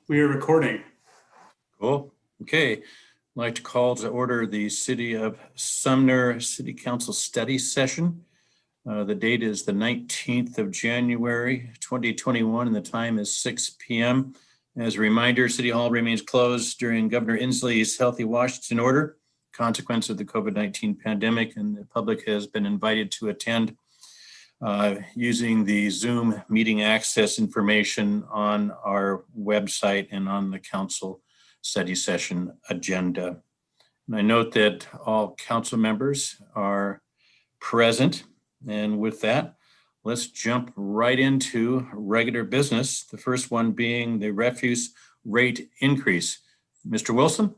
We are recording. Cool. Okay. I'd like to call to order the City of Sumner City Council study session. The date is the 19th of January, 2021, and the time is 6 p.m. As a reminder, City Hall remains closed during Governor Inslee's Healthy Washington Order, consequence of the COVID-19 pandemic, and the public has been invited to attend using the Zoom meeting access information on our website and on the council study session agenda. And I note that all council members are present. And with that, let's jump right into regular business. The first one being the refuse rate increase. Mr. Wilson?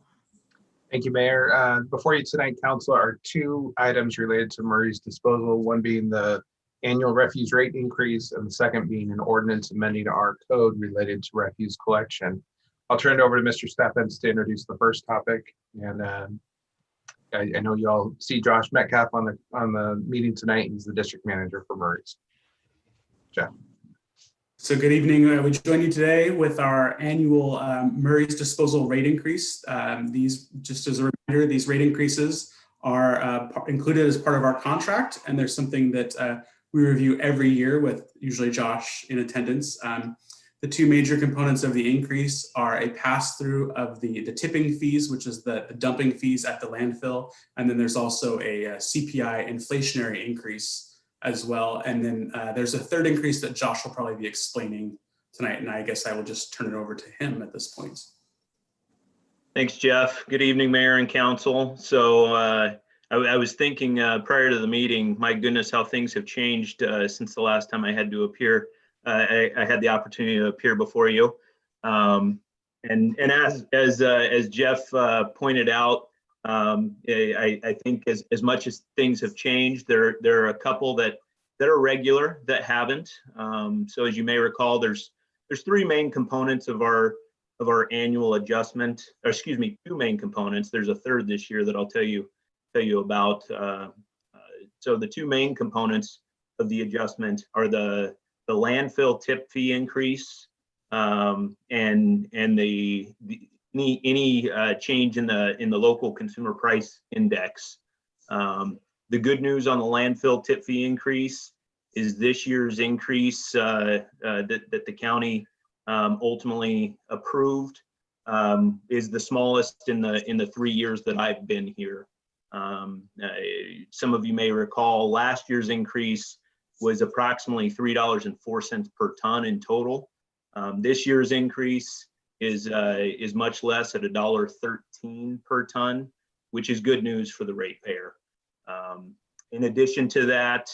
Thank you, Mayor. Before you tonight, Council, are two items related to Murray's disposal, one being the annual refuse rate increase and the second being an ordinance amending our code related to refuse collection. I'll turn it over to Mr. Steffens to introduce the first topic. And I know you all see Josh Metcalf on the meeting tonight. He's the district manager for Murray's. Jeff. So good evening. We join you today with our annual Murray's disposal rate increase. These, just as a reminder, these rate increases are included as part of our contract, and there's something that we review every year with usually Josh in attendance. The two major components of the increase are a pass-through of the tipping fees, which is the dumping fees at the landfill, and then there's also a CPI inflationary increase as well. And then there's a third increase that Josh will probably be explaining tonight, and I guess I will just turn it over to him at this point. Thanks, Jeff. Good evening, Mayor and Council. So I was thinking prior to the meeting, my goodness, how things have changed since the last time I had to appear. I had the opportunity to appear before you. And as Jeff pointed out, I think as much as things have changed, there are a couple that are regular that haven't. So as you may recall, there's three main components of our annual adjustment, or excuse me, two main components. There's a third this year that I'll tell you about. So the two main components of the adjustment are the landfill tip fee increase and any change in the local consumer price index. The good news on the landfill tip fee increase is this year's increase that the county ultimately approved is the smallest in the 3 years that I've been here. Some of you may recall last year's increase was approximately $3.04 per ton in total. This year's increase is much less at $1.13 per ton, which is good news for the ratepayer. In addition to that,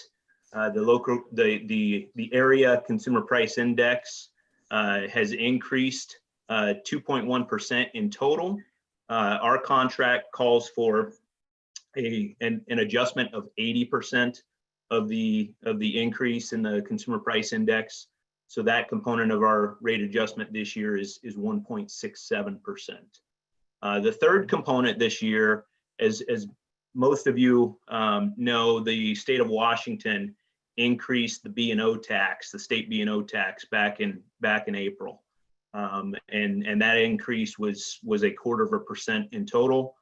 the area consumer price index has increased 2.1% in total. Our contract calls for an adjustment of 80% of the increase in the consumer price index. So that component of our rate adjustment this year is 1.67%. The third component this year, as most of you know, the state of Washington increased the B&O tax, the state B&O tax back in April. And that increase was 0.25% in total.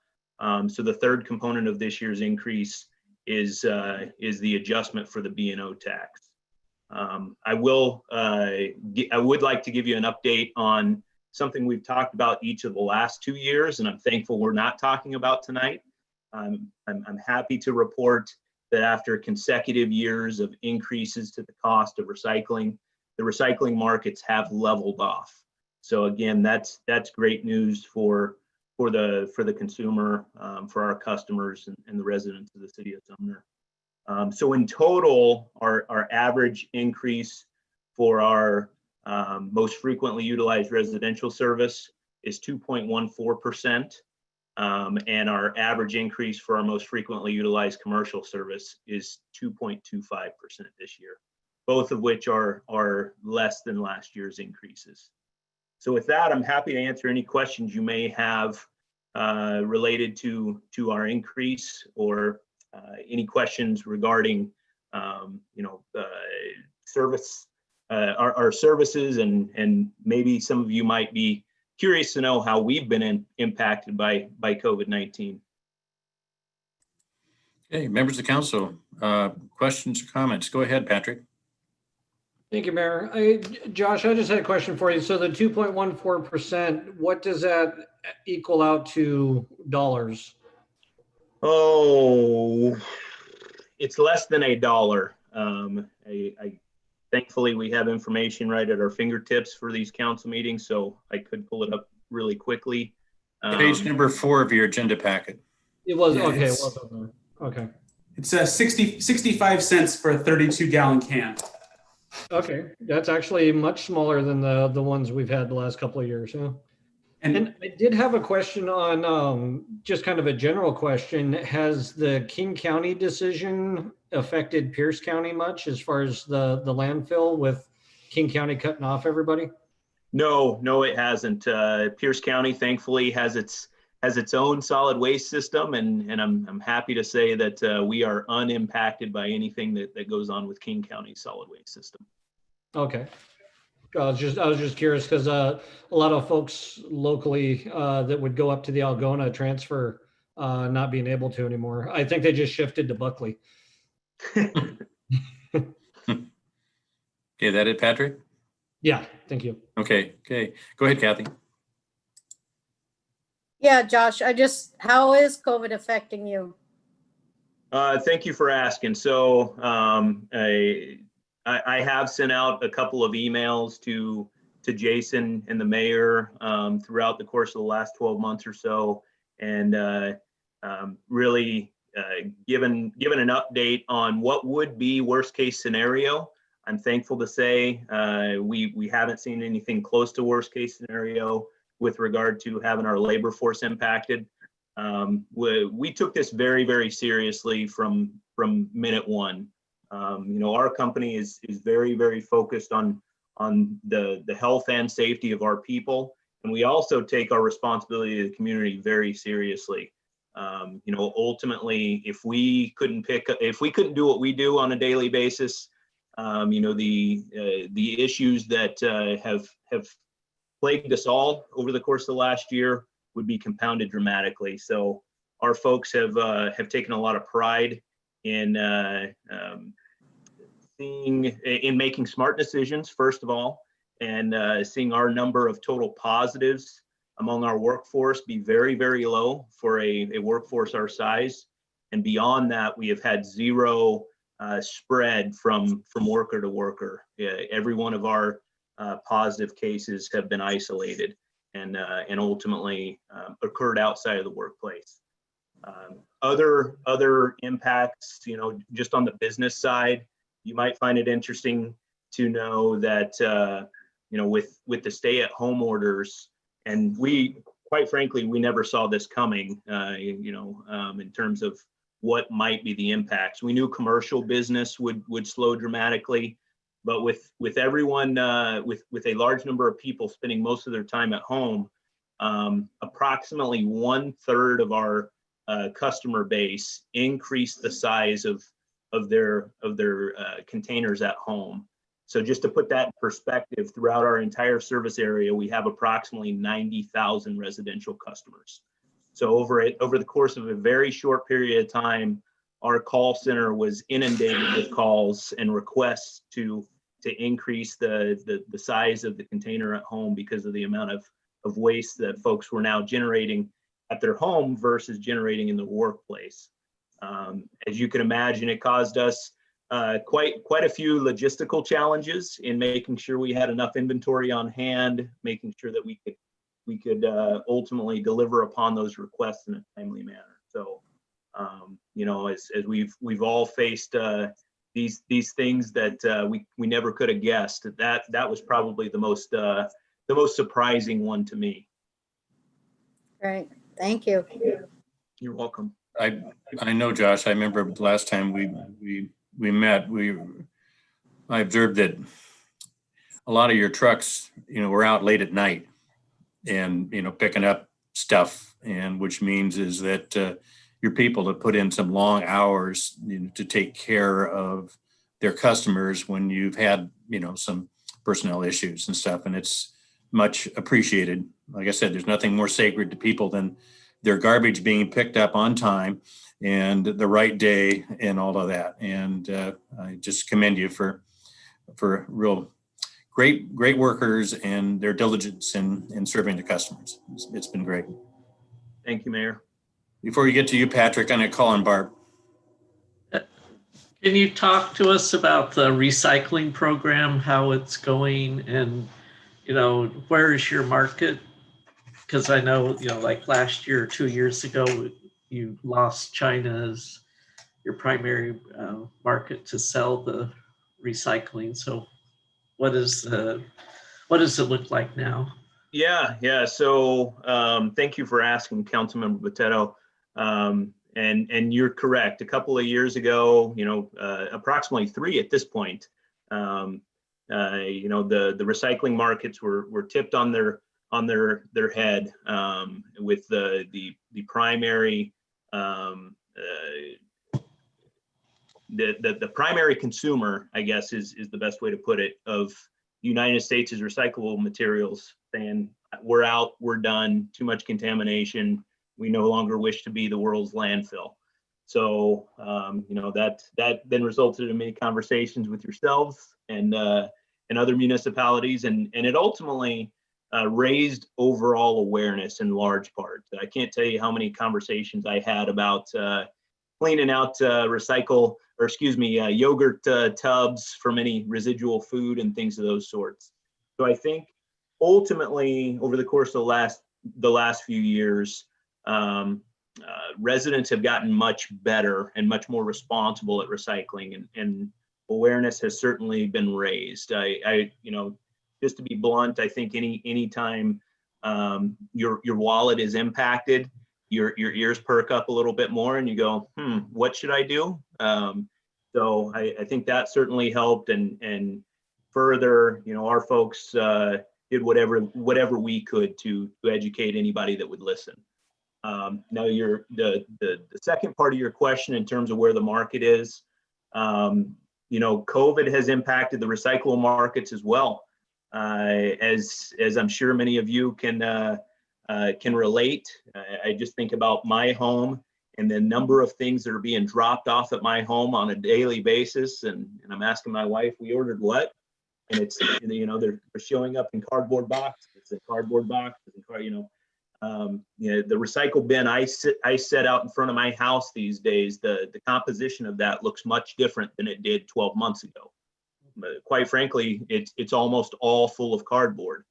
So the third component of this year's increase is the adjustment for the B&O tax. I would like to give you an update on something we've talked about each of the last 2 years, and I'm thankful we're not talking about tonight. I'm happy to report that after consecutive years of increases to the cost of recycling, the recycling markets have leveled off. So again, that's great news for the consumer, for our customers and the residents of the city of Sumner. So in total, our average increase for our most frequently utilized residential service is 2.14%. And our average increase for our most frequently utilized commercial service is 2.25% this year, both of which are less than last year's increases. So with that, I'm happy to answer any questions you may have related to our increase, or any questions regarding service, our services, and maybe some of you might be curious to know how we've been impacted by COVID-19. Okay, members of the council, questions or comments? Go ahead, Patrick. Thank you, Mayor. Josh, I just had a question for you. So the 2.14%, what does that equal out to dollars? Oh, it's less than $1. Thankfully, we have information right at our fingertips for these council meetings, so I could pull it up really quickly. Page number 4 of your agenda packet. It was, Yeah, okay, it it's- was on there. Okay. It's 65 cents for a 32-gallon can. Okay, that's actually much smaller than the ones we've had the last couple of years, huh? And I did have a question on just kind of a general question. Has the King County decision affected Pierce County much as far as the landfill with King County cutting off everybody? No, it hasn't. Pierce County thankfully has its own solid waste system, and I'm happy to say that we are unimpacted by anything that goes on with King County's solid waste system. Okay. I was just curious because a lot of folks locally that would go up to the Algona transfer not being able to anymore. I think they just shifted to Buckley. Okay, that it, Patrick? Yeah, thank you. Okay. Go ahead, Kathy. Yeah, Josh, how is COVID affecting you? Thank you for asking. So I have sent out a couple of emails to Jason and the mayor throughout the course of the last 12 months or so, and really given an update on what would be worst case scenario. I'm thankful to say we haven't seen anything close to worst case scenario with regard to having our labor force impacted. We took this very, very seriously from minute one. Our company is very, very focused on the health and safety of our people, and we also take our responsibility to the community very seriously. Ultimately, if we couldn't do what we do on a daily basis, the issues that have plagued us all over the course of the last year would be compounded dramatically. So our folks have taken a lot of pride in making smart decisions, first of all, and seeing our number of total positives among our workforce be very, very low for a workforce our size. And beyond that, we have had zero spread from worker to worker. Every one of our positive cases have been isolated and ultimately occurred outside of the workplace. Other impacts, just on the business side, you might find it interesting to know that, with the stay-at-home orders, and quite frankly, we never saw this coming, in terms of what might be the impacts. We knew commercial business would slow dramatically, but with everyone, with a large number of people spending most of their time at home, approximately 1/3 of our customer base increased the size of their containers at home. So just to put that in perspective, throughout our entire service area, we have approximately 90,000 residential customers. So over the course of a very short period of time, our call center was inundated with calls and requests to increase the size of the container at home because of the amount of waste that folks were now generating at their home versus generating in the workplace. As you can imagine, it caused us quite a few logistical challenges in making sure we had enough inventory on hand, making sure that we could ultimately deliver upon those requests in a timely manner. So, as we've all faced these things that we never could have guessed, that was probably the most surprising one to me. Great, thank you. You're welcome. I know, Josh, I remember the last time we met, I observed that a lot of your trucks, were out late at night and, picking up stuff, and which means is that your people have put in some long hours to take care of their customers when you've had, some personnel issues and stuff. And it's much appreciated. Like I said, there's nothing more sacred to people than their garbage being picked up on time and the right day and all of that. And I just commend you for real great workers and their diligence in serving the customers. It's been great. Thank you, Mayor. Before you get to you, Patrick, I'm going to call on Barb. Can you talk to us about the recycling program, how it's going, and, where is your market? Because I know, like last year or 2 years ago, you lost China as your primary market to sell the recycling. So what does it look like now? Yeah. So thank you for asking, Councilmember Botetto. And you're correct. A couple of years ago, approximately 3 at this point, the recycling markets were tipped on their head with the primary the primary consumer, I guess is the best way to put it, of the United States' recyclable materials saying, we're out, we're done, too much contamination. We no longer wish to be the world's landfill. So, that then resulted in many conversations with yourselves and other municipalities, and it ultimately raised overall awareness in large part. I can't tell you how many conversations I had about cleaning out yogurt tubs from any residual food and things of those sorts. So I think ultimately over the course of the last few years, residents have gotten much better and much more responsible at recycling, and awareness has certainly been raised. Just to be blunt, I think any time your wallet is impacted, your ears perk up a little bit more and you go, what should I do? So I think that certainly helped, and further, our folks did whatever we could to educate anybody that would listen. Now the second part of your question in terms of where the market is, COVID has impacted the recyclable markets as well. As I'm sure many of you can relate. I just think about my home and the number of things that are being dropped off at my home on a daily basis. And I'm asking my wife, we ordered what? And it's, they're showing up in cardboard boxes. It's a cardboard box, the recycle bin I set out in front of my house these days, the composition of that looks much different than it did 12 months ago. But quite frankly, it's almost all full of cardboard.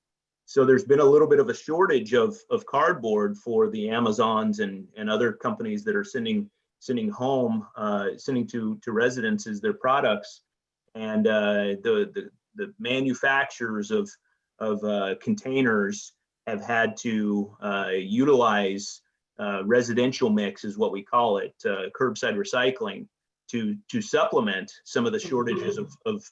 So there's been a little bit of a shortage of cardboard for the Amazons and other companies that are sending to residences their products, and the manufacturers of containers have had to utilize residential mix, is what we call it, curbside recycling, to supplement some of the shortages of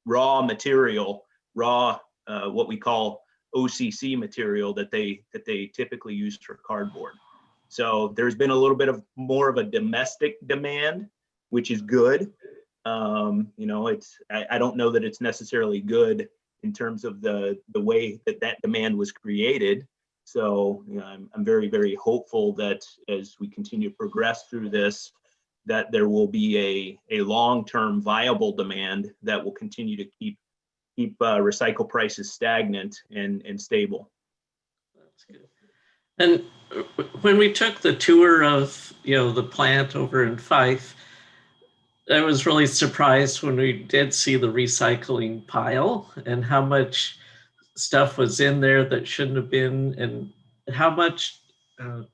raw material, what we call OCC material that they typically use for cardboard. So there's been a little bit more of a domestic demand, which is good. I don't know that it's necessarily good in terms of the way that demand was created. So I'm very, very hopeful that as we continue to progress through this, that there will be a long-term viable demand that will continue to keep recycle prices stagnant and stable. That's good. And when we took the tour of the plant over in Fife, I was really surprised when we did see the recycling pile and how much stuff was in there that shouldn't have been, and how much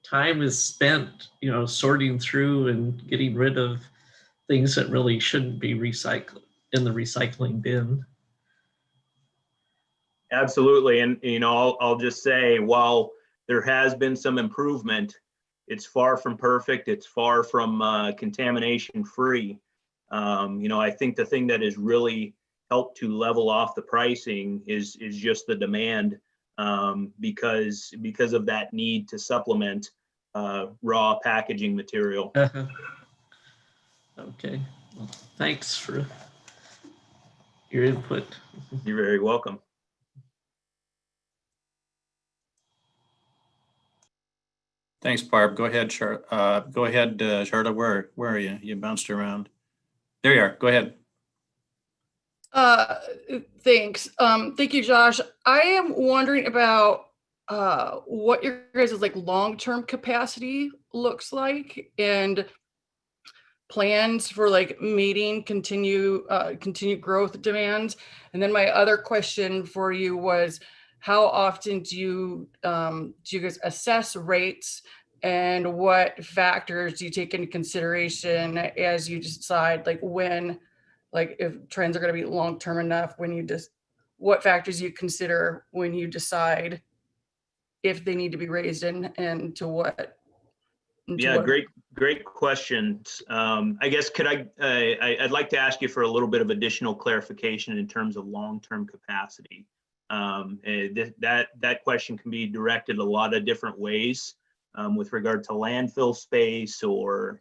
time is spent sorting through and getting rid of things that really shouldn't be recycled in the recycling bin. Absolutely. And, I'll just say, while there has been some improvement, it's far from perfect. It's far from contamination free. I think the thing that has really helped to level off the pricing is just the demand, because of that need to supplement raw packaging material. Okay. Well, thanks for your input. You're very welcome. Thanks, Barb. Go ahead, Charlotte. Where are you? You bounced around. There you are. Go ahead. Uh, Thanks. Thank you, Josh. I am wondering about what your guys' like long-term capacity looks like and plans for like meeting continued growth demands. And then my other question for you was, how often do you guys assess rates, and what factors do you take into consideration as you decide like when, like if trends are going to be long-term enough, when you just, what factors you consider when you decide if they need to be raised and to what? Yeah, great questions. I guess I'd like to ask you for a little bit of additional clarification in terms of long-term capacity. That question can be directed a lot of different ways with regard to landfill space or,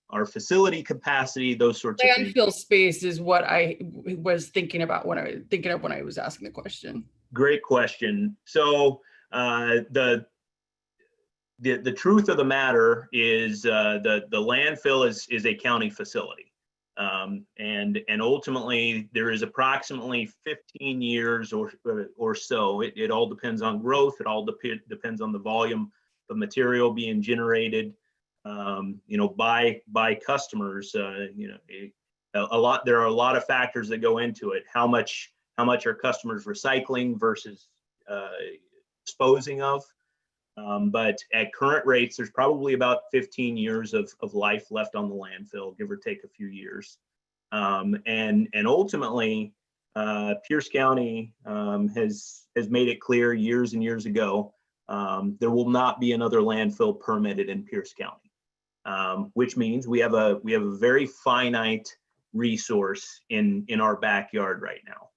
our facility capacity, those sorts of things. Landfill space is what I was thinking about when I was asking the question. Great question. So the truth of the matter is the landfill is a county facility. And ultimately there is approximately 15 years or so. It all depends on growth. It all depends on the volume of material being generated, by customers. There are a lot of factors that go into it. How much are customers recycling versus disposing of? But at current rates, there's probably about 15 years of life left on the landfill, give or take a few years. And ultimately, Pierce County has made it clear years and years ago, there will not be another landfill permitted in Pierce County, which means we have a very finite resource in our backyard right now.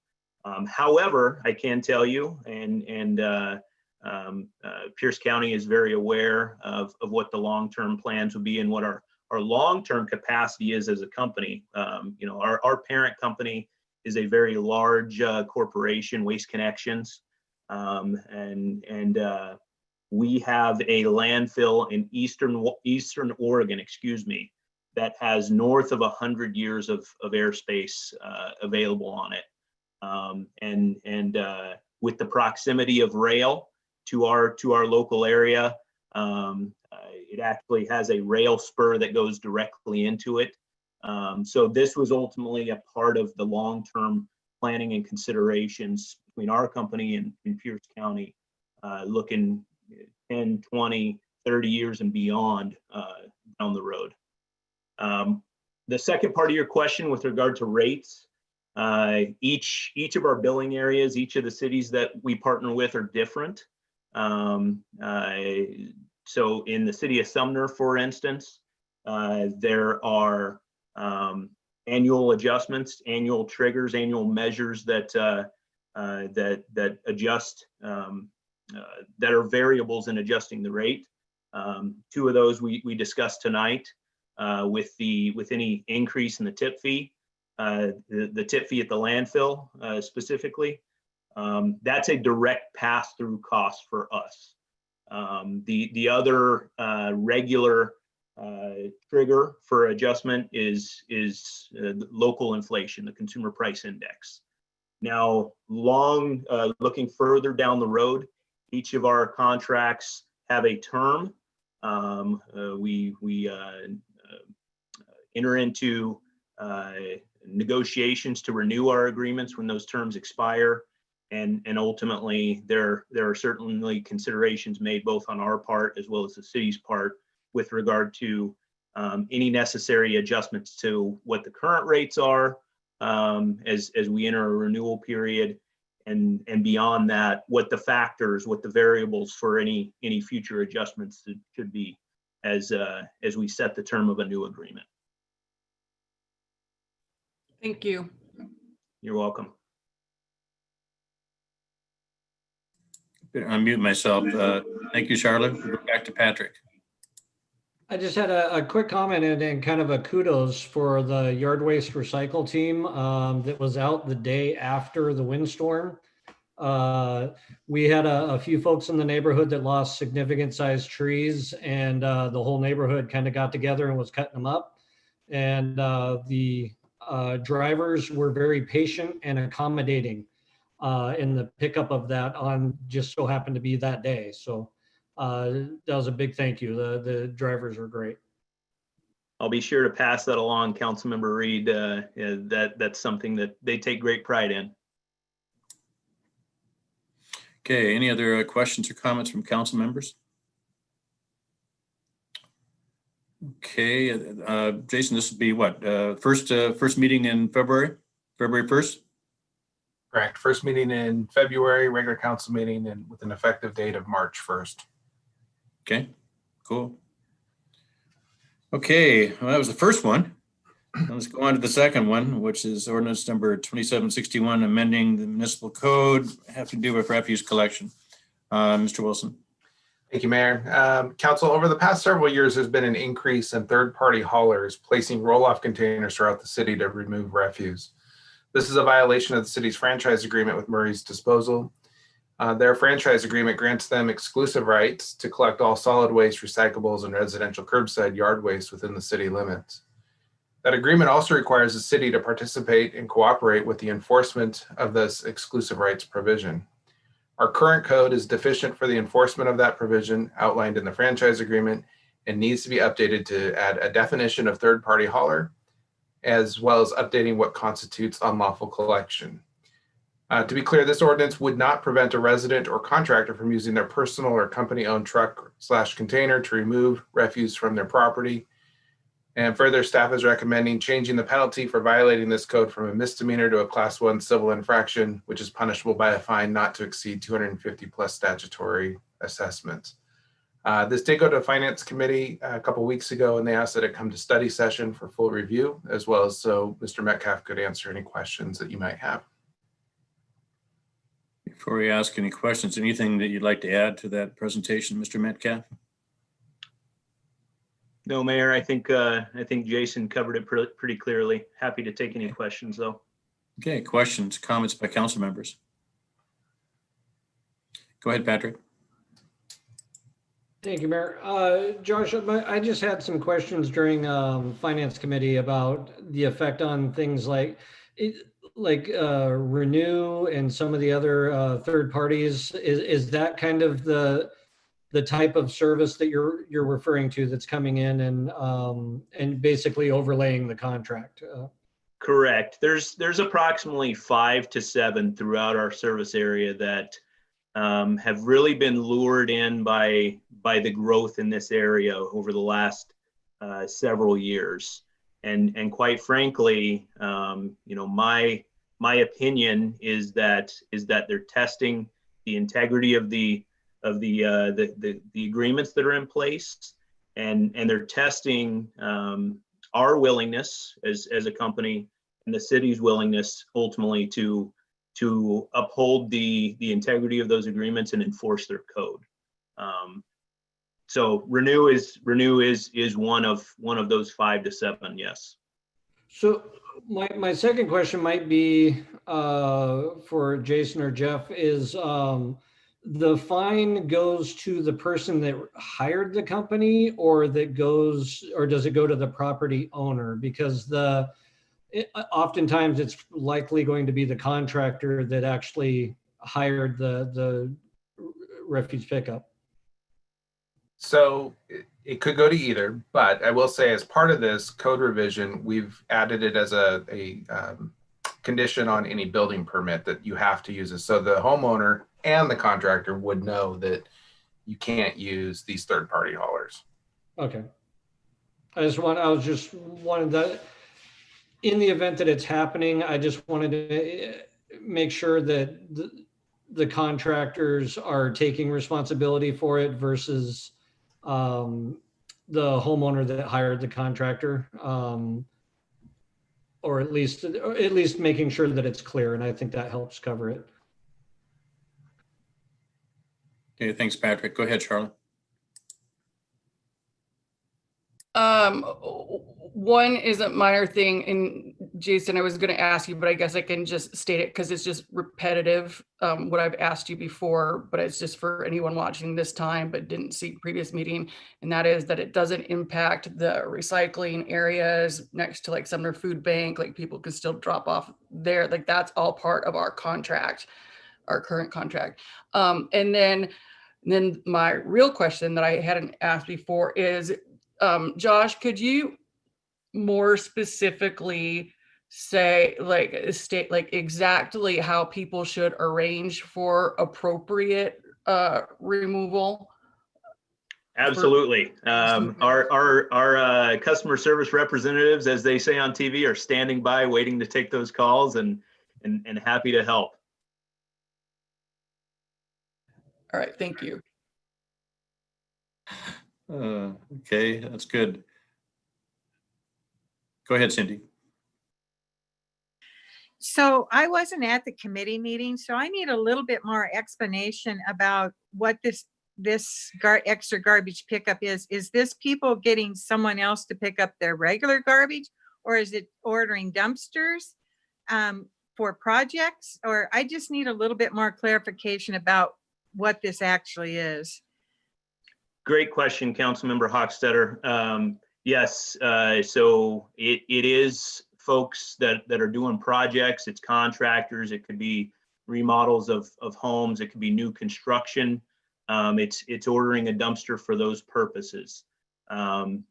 However, I can tell you, Pierce County is very aware of what the long-term plans will be and what our long-term capacity is as a company. Our parent company is a very large corporation, Waste Connections, and we have a landfill in Eastern Oregon, that has north of 100 years of airspace available on it, with the proximity of rail to our local area. It actually has a rail spur that goes directly into it. So this was ultimately a part of the long-term planning and considerations between our company and Pierce County, looking 10, 20, 30 years and beyond down the road. The second part of your question with regard to rates, each of our billing areas, each of the cities that we partner with are different. So in the city of Sumner, for instance, there are annual adjustments, annual triggers, annual measures that adjust, that are variables in adjusting the rate. Two of those we discussed tonight with any increase in the tip fee, the tip fee at the landfill specifically. That's a direct pass-through cost for us. The other regular trigger for adjustment is local inflation, the consumer price index. Now, looking further down the road, each of our contracts have a term. We enter into negotiations to renew our agreements when those terms expire. And ultimately, there are certainly considerations made both on our part as well as the city's part with regard to any necessary adjustments to what the current rates are as we enter a renewal period, and beyond that, what the factors, what the variables for any future adjustments should be as we set the term of a new agreement. Thank you. You're welcome. Unmute myself. Thank you, Charlotte. We'll go back to Patrick. I just had a quick comment and kind of a kudos for the yard waste recycle team that was out the day after the windstorm. We had a few folks in the neighborhood that lost significant sized trees, and the whole neighborhood kind of got together and was cutting them up. And the drivers were very patient and accommodating in the pickup of that on just so happened to be that day. So that was a big thank you. The drivers were great. I'll be sure to pass that along, Councilmember Reed. That's something that they take great pride in. Okay, any other questions or comments from council members? Okay, Jason, this would be what, first meeting in February 1st? Correct. First meeting in February, regular council meeting, and with an effective date of March 1st. Okay, cool. Okay, well, that was the first one. Let's go on to the second one, which is ordinance number 2761, amending the municipal code, have to do with refuse collection. Mr. Wilson. Thank you, Mayor. Council, over the past several years, there's been an increase in third-party haulers placing roll-off containers throughout the city to remove refuse. This is a violation of the city's franchise agreement with Murray's Disposal. Their franchise agreement grants them exclusive rights to collect all solid waste, recyclables, and residential curbside yard waste within the city limits. That agreement also requires the city to participate and cooperate with the enforcement of this exclusive rights provision. Our current code is deficient for the enforcement of that provision outlined in the franchise agreement and needs to be updated to add a definition of third-party hauler, as well as updating what constitutes unlawful collection. To be clear, this ordinance would not prevent a resident or contractor from using their personal or company-owned truck/container to remove refuse from their property. And further, staff is recommending changing the penalty for violating this code from a misdemeanor to a Class 1 civil infraction, which is punishable by a fine not to exceed 250 plus statutory assessments. This did go to the Finance Committee a couple weeks ago, and they asked that it come to study session for full review, as well as so Mr. Metcalf could answer any questions that you might have. Before we ask any questions, anything that you'd like to add to that presentation, Mr. Metcalf? No, Mayor, I think Jason covered it pretty clearly. Happy to take any questions, though. Okay, questions, comments by council members? Go ahead, Patrick. Thank you, Mayor. Josh, I just had some questions during Finance Committee about the effect on things like Renew and some of the other third parties. Is that kind of the type of service that you're referring to that's coming in and basically overlaying the contract? Correct. There's approximately 5 to 7 throughout our service area that have really been lured in by the growth in this area over the last several years. And quite frankly, my opinion is that they're testing the integrity of the agreements that are in place, and they're testing our willingness as a company and the city's willingness ultimately to uphold the integrity of those agreements and enforce their code. So Renew is one of those 5 to 7. Yes. So my second question might be for Jason or Jeff is the fine goes to the person that hired the company, or does it go to the property owner? Because oftentimes it's likely going to be the contractor that actually hired the refuse pickup. So it could go to either, but I will say as part of this code revision, we've added it as a condition on any building permit that you have to use it. So the homeowner and the contractor would know that you can't use these third-party haulers. Okay. I was just wanted that in the event that it's happening, I just wanted to make sure that the contractors are taking responsibility for it versus the homeowner that hired the contractor, or at least making sure that it's clear. And I think that helps cover it. Okay, thanks, Patrick. Go ahead, Charlotte. One is a minor thing, and Jason, I was going to ask you, but I guess I can just state it because it's just repetitive, what I've asked you before, but it's just for anyone watching this time but didn't see previous meeting. And that is that it doesn't impact the recycling areas next to like Sumner Food Bank, like people can still drop off there. Like that's all part of our contract, our current contract. And then my real question that I hadn't asked before is, Josh, could you more specifically say state like exactly how people should arrange for appropriate removal? Absolutely. Our customer service representatives, as they say on TV, are standing by waiting to take those calls and happy to help. All right, thank you. Okay, that's good. Go ahead, Cindy. So I wasn't at the committee meeting, so I need a little bit more explanation about what this extra garbage pickup is. Is this people getting someone else to pick up their regular garbage, or is it ordering dumpsters for projects? Or I just need a little bit more clarification about what this actually is. Great question, Councilmember Hochstetter. Yes, so it is folks that are doing projects. It's contractors. It could be remodels of homes. It could be new construction. It's ordering a dumpster for those purposes.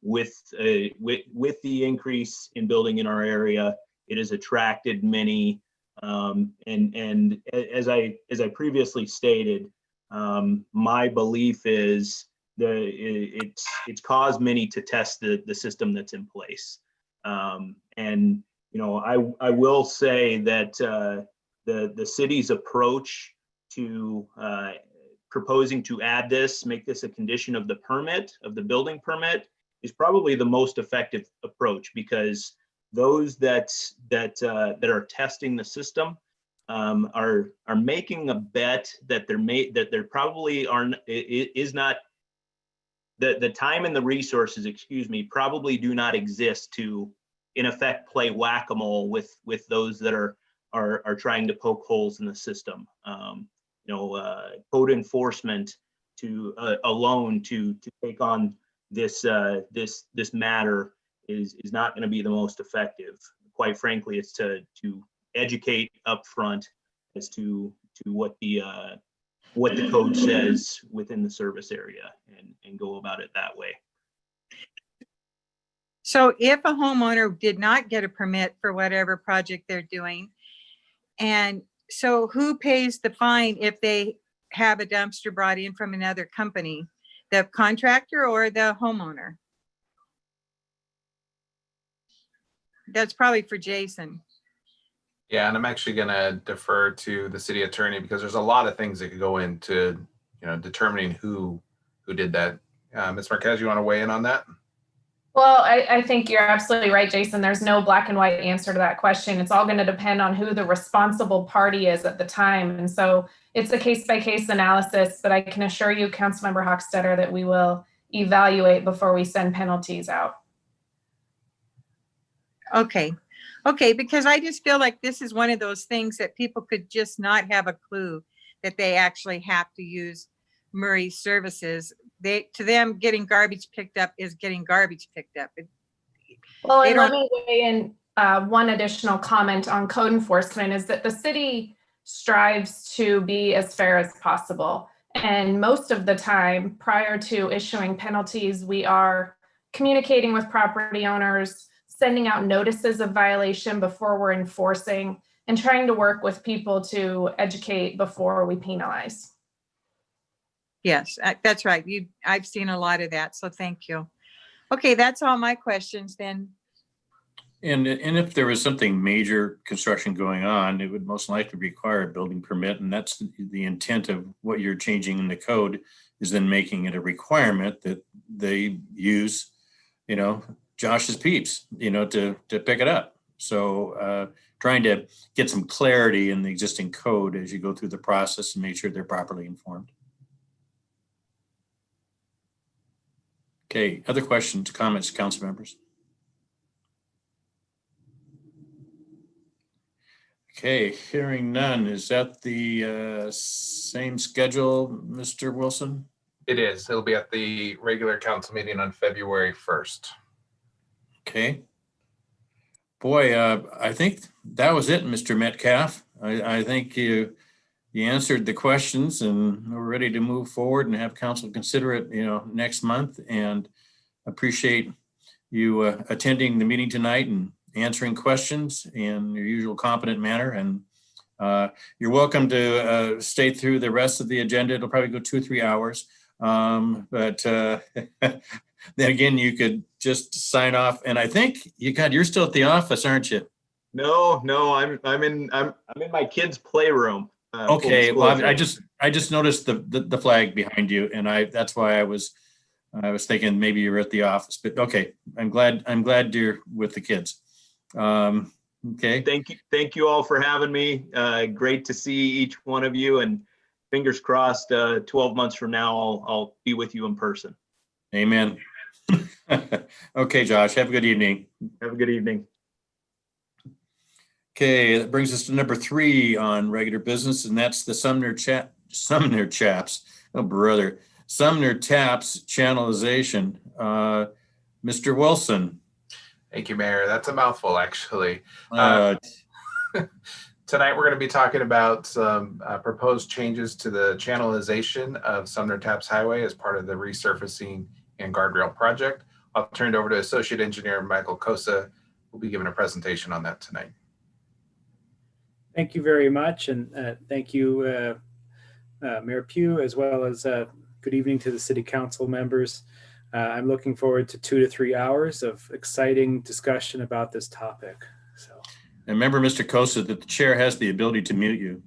With the increase in building in our area, it has attracted many. And as I previously stated, my belief is it's caused many to test the system that's in place. And I will say that the city's approach to proposing to add this, make this a condition of the permit, of the building permit, is probably the most effective approach, because those that are testing the system are making a bet that there probably is not. The time and the resources, probably do not exist to, in effect, play whack-a-mole with those that are trying to poke holes in the system. Code enforcement alone to take on this matter is not going to be the most effective. Quite frankly, it's to educate upfront as to what the code says within the service area and go about it that way. So if a homeowner did not get a permit for whatever project they're doing, and so who pays the fine if they have a dumpster brought in from another company? The contractor or the homeowner? That's probably for Jason. Yeah, and I'm actually going to defer to the city attorney because there's a lot of things that could go into, determining who did that. Ms. Marquez, you want to weigh in on that? Well, I think you're absolutely right, Jason. There's no black and white answer to that question. It's all going to depend on who the responsible party is at the time. And so it's a case-by-case analysis, but I can assure you, Councilmember Hochstetter, that we will evaluate before we send penalties out. Okay, because I just feel like this is one of those things that people could just not have a clue that they actually have to use Murray's services. To them, getting garbage picked up is getting garbage picked up. Well, and let me weigh in one additional comment on code enforcement is that the city strives to be as fair as possible. And most of the time, prior to issuing penalties, we are communicating with property owners, sending out notices of violation before we're enforcing, and trying to work with people to educate before we penalize. Yes, that's right. I've seen a lot of that, so thank you. Okay, that's all my questions then. And if there was something major construction going on, it would most likely require a building permit, and that's the intent of what you're changing in the code, is then making it a requirement that they use, Josh's peeps, to pick it up. So trying to get some clarity in the existing code as you go through the process and make sure they're properly informed. Okay, other questions, comments, council members? Okay, hearing none. Is that the same schedule, Mr. Wilson? It is. It'll be at the regular council meeting on February 1st. Okay. Boy, I think that was it, Mr. Metcalf. I think you answered the questions, and we're ready to move forward and have council consider it, next month. And appreciate you attending the meeting tonight and answering questions in your usual competent manner. And you're welcome to stay through the rest of the agenda. It'll probably go 2 or 3 hours. But then again, you could just sign off. And I think you're still at the office, aren't you? No, I'm in my kids' playroom. Okay, well, I just noticed the flag behind you, and that's why I was thinking maybe you were at the office. But okay, I'm glad you're with the kids. Okay. Thank you all for having me. Great to see each one of you, and fingers crossed, 12 months from now, I'll be with you in person. Amen. Okay, Josh, have a good evening. Have a good evening. Okay, that brings us to number 3 on regular business, and that's the Sumner Chaps. Oh, brother. Sumner Taps channelization. Mr. Wilson. Thank you, Mayor. That's a mouthful, actually. Tonight, we're going to be talking about some proposed changes to the channelization of Sumner Taps Highway as part of the resurfacing and guardrail project. I'll turn it over to Associate Engineer Michael Kosa, who will be giving a presentation on that tonight. Thank you very much, and thank you, Mayor Pugh, as well as good evening to the City Council members. I'm looking forward to 2 to 3 hours of exciting discussion about this topic. So, and remember, Mr. Kosa, that the chair has the ability to mute you.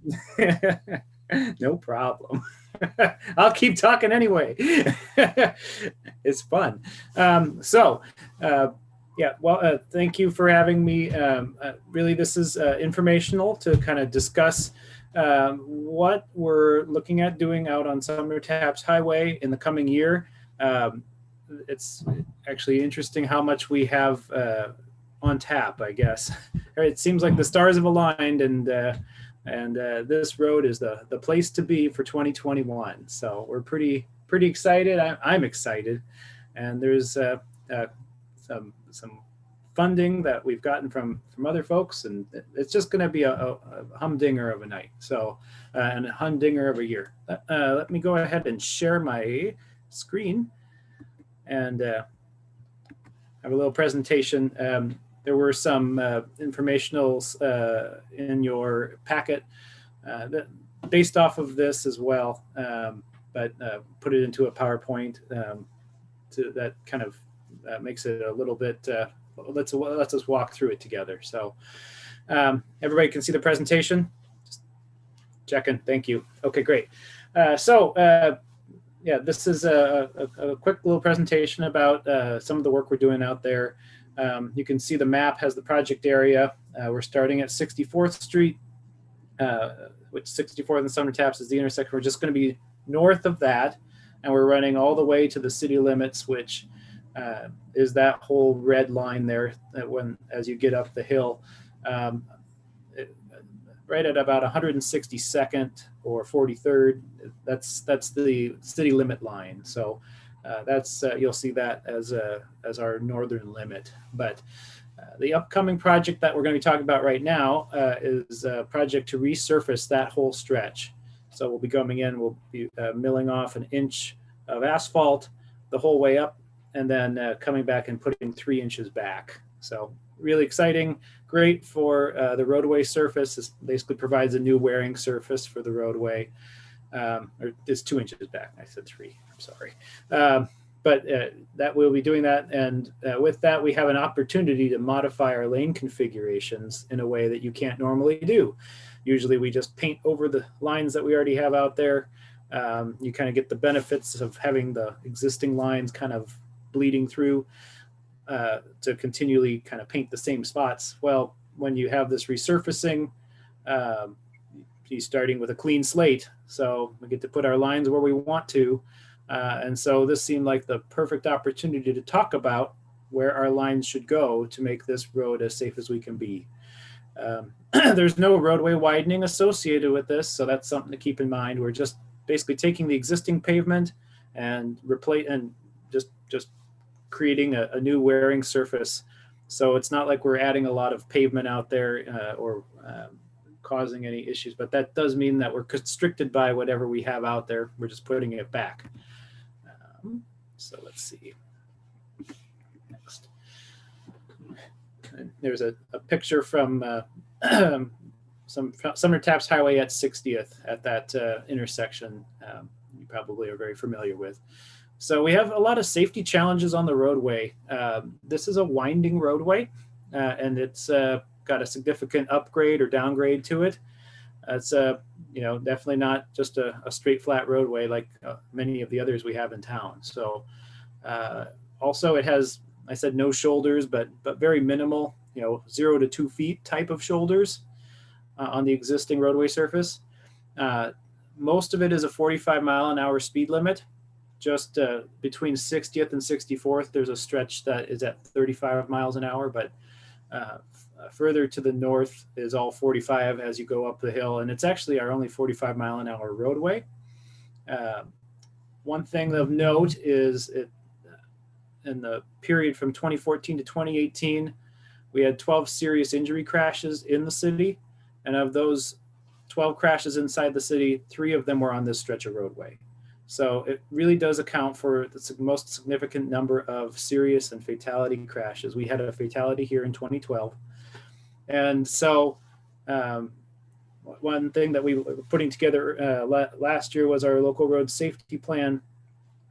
No problem. I'll keep talking anyway. It's fun. Yeah, well, thank you for having me. Really, this is informational to kind of discuss what we're looking at doing out on Sumner Taps Highway in the coming year. It's actually interesting how much we have on tap, I guess. It seems like the stars have aligned, and this road is the place to be for 2021. So we're pretty excited. I'm excited, and there's some funding that we've gotten from other folks, and it's just going to be a humdinger of a night. So, and a humdinger of a year. Let me go ahead and share my screen and have a little presentation. There were some informationals in your packet that based off of this as well, but put it into a PowerPoint that kind of makes it a little bit, let's us walk through it together. So everybody can see the presentation? Just checking, thank you. Okay, great. Yeah, this is a quick little presentation about some of the work we're doing out there. You can see the map has the project area. We're starting at 64th Street, which 64th and Sumner Taps is the intersection. We're just going to be north of that, and we're running all the way to the city limits, which is that whole red line there as you get up the hill, right at about 162nd or 43rd. That's the city limit line. So that's you'll see that as our northern limit. But the upcoming project that we're going to be talking about right now is a project to resurface that whole stretch. So we'll be coming in, we'll be milling off 1 inch of asphalt the whole way up, and then coming back and putting 3 inches back. So really exciting, great for the roadway surface. This basically provides a new wearing surface for the roadway. Or it's 2 inches back. I said 3, I'm sorry. But that we'll be doing that. And with that, we have an opportunity to modify our lane configurations in a way that you can't normally do. Usually we just paint over the lines that we already have out there. You kind of get the benefits of having the existing lines kind of bleeding through to continually kind of paint the same spots. Well, when you have this resurfacing, you're starting with a clean slate. So we get to put our lines where we want to. And so this seemed like the perfect opportunity to talk about where our lines should go to make this road as safe as we can be. There's no roadway widening associated with this, so that's something to keep in mind. We're just basically taking the existing pavement and just creating a new wearing surface. So it's not like we're adding a lot of pavement out there or causing any issues, but that does mean that we're constricted by whatever we have out there. We're just putting it back. So let's see. Next. And there's a picture from some Sumner Taps Highway at 60th at that intersection. You probably are very familiar with. So we have a lot of safety challenges on the roadway. This is a winding roadway, and it's got a significant upgrade or downgrade to it. It's definitely not just a straight flat roadway like many of the others we have in town. So also it has, I said no shoulders, but very minimal, 0 to 2 feet type of shoulders on the existing roadway surface. Most of it is a 45-mile-an-hour speed limit. Just between 60th and 64th, there's a stretch that is at 35 miles an hour, but further to the north is all 45 as you go up the hill. And it's actually our only 45-mile-an-hour roadway. One thing of note is in the period from 2014 to 2018, we had 12 serious injury crashes in the city. And of those 12 crashes inside the city, 3 of them were on this stretch of roadway. So it really does account for the most significant number of serious and fatality crashes. We had a fatality here in 2012. And so one thing that we were putting together last year was our local road safety plan.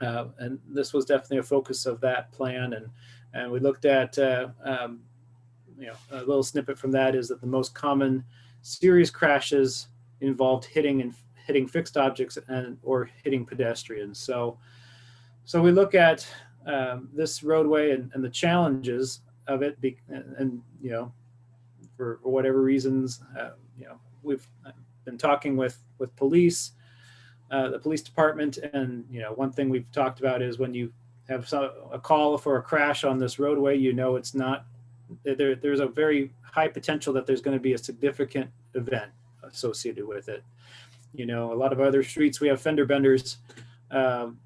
And this was definitely a focus of that plan. And we looked at, a little snippet from that is that the most common serious crashes involved hitting fixed objects or hitting pedestrians. So we look at this roadway and the challenges of it, for whatever reasons, we've been talking with police, the police department, and one thing we've talked about is when you have a call for a crash on this roadway, it's not there's a very high potential that there's going to be a significant event associated with it. A lot of other streets, we have fender benders.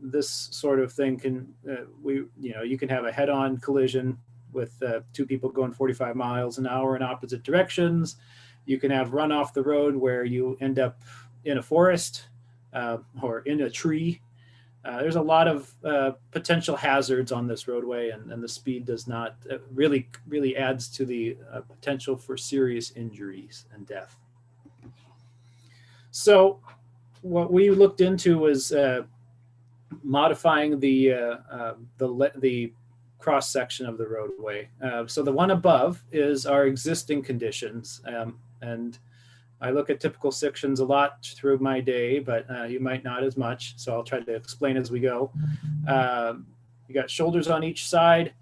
This sort of thing can, you can have a head-on collision with 2 people going 45 miles an hour in opposite directions. You can have run off the road where you end up in a forest or in a tree. There's a lot of potential hazards on this roadway, and the speed does not really adds to the potential for serious injuries and death. So what we looked into was modifying the cross section of the roadway. So the one above is our existing conditions, and I look at typical sections a lot through my day, but you might not as much. So I'll try to explain as we go. You got shoulders on each side.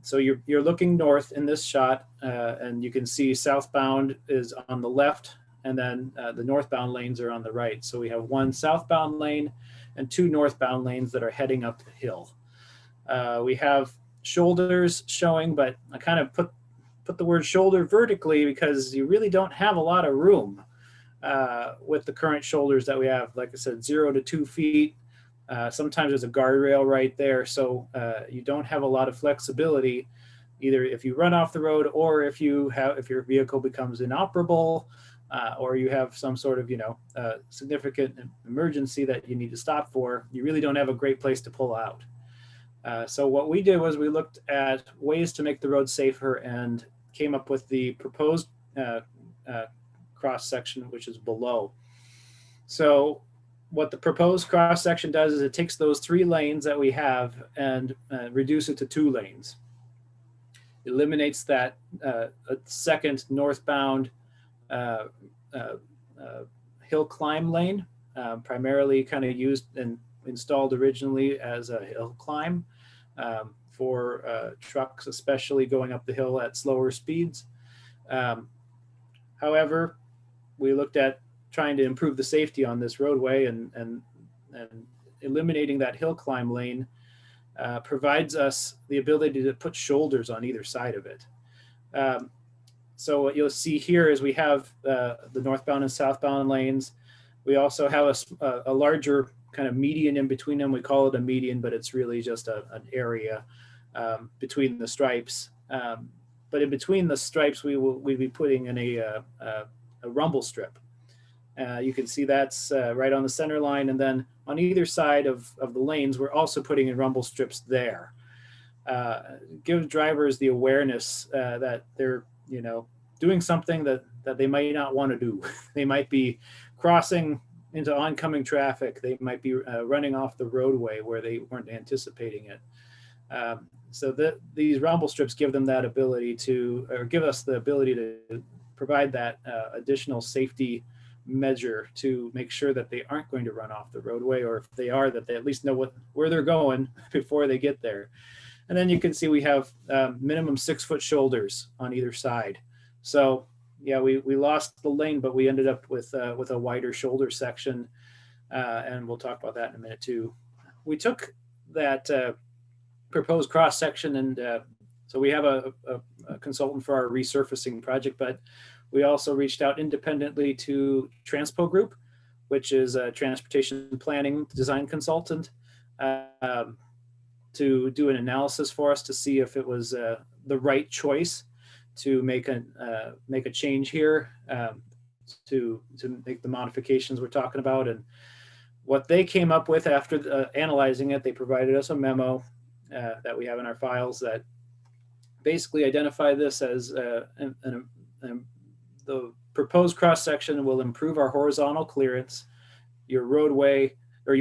So you're looking north in this shot, and you can see southbound is on the left, and then the northbound lanes are on the right. So we have 1 southbound lane and 2 northbound lanes that are heading up the hill. We have shoulders showing, but I kind of put the word shoulder vertically because you really don't have a lot of room with the current shoulders that we have. Like I said, 0 to 2 feet. Sometimes there's a guardrail right there. So you don't have a lot of flexibility, either if you run off the road or if your vehicle becomes inoperable, or you have some sort of, significant emergency that you need to stop for. You really don't have a great place to pull out. So what we did was we looked at ways to make the road safer and came up with the proposed cross section, which is below. So what the proposed cross section does is it takes those 3 lanes that we have and reduce it to 2 lanes. Eliminates that a second northbound hill climb lane, primarily kind of used and installed originally as a hill climb for trucks, especially going up the hill at slower speeds. However, we looked at trying to improve the safety on this roadway, and eliminating that hill climb lane provides us the ability to put shoulders on either side of it. So what you'll see here is we have the northbound and southbound lanes. We also have a larger kind of median in between them. We call it a median, but it's really just an area between the stripes. But in between the stripes, we'd be putting in a rumble strip. You can see that's right on the center line. And then on either side of the lanes, we're also putting in rumble strips there. Give drivers the awareness that they're, doing something that they might not want to do. They might be crossing into oncoming traffic. They might be running off the roadway where they weren't anticipating it. So these rumble strips give them that ability give us the ability to provide that additional safety measure to make sure that they aren't going to run off the roadway, or if they are, that they at least know where they're going before they get there. And then you can see we have minimum 6-foot shoulders on either side. So yeah, we lost the lane, but we ended up with a wider shoulder section, and we'll talk about that in a minute too. We took that proposed cross section, and so we have a consultant for our resurfacing project, but we also reached out independently to Transpo Group, which is a transportation planning design consultant, to do an analysis for us to see if it was the right choice to make a change here, to make the modifications we're talking about. And what they came up with after analyzing it, they provided us a memo that we have in our files that basically identify this as the proposed cross section will improve our horizontal clearance, your roadway, or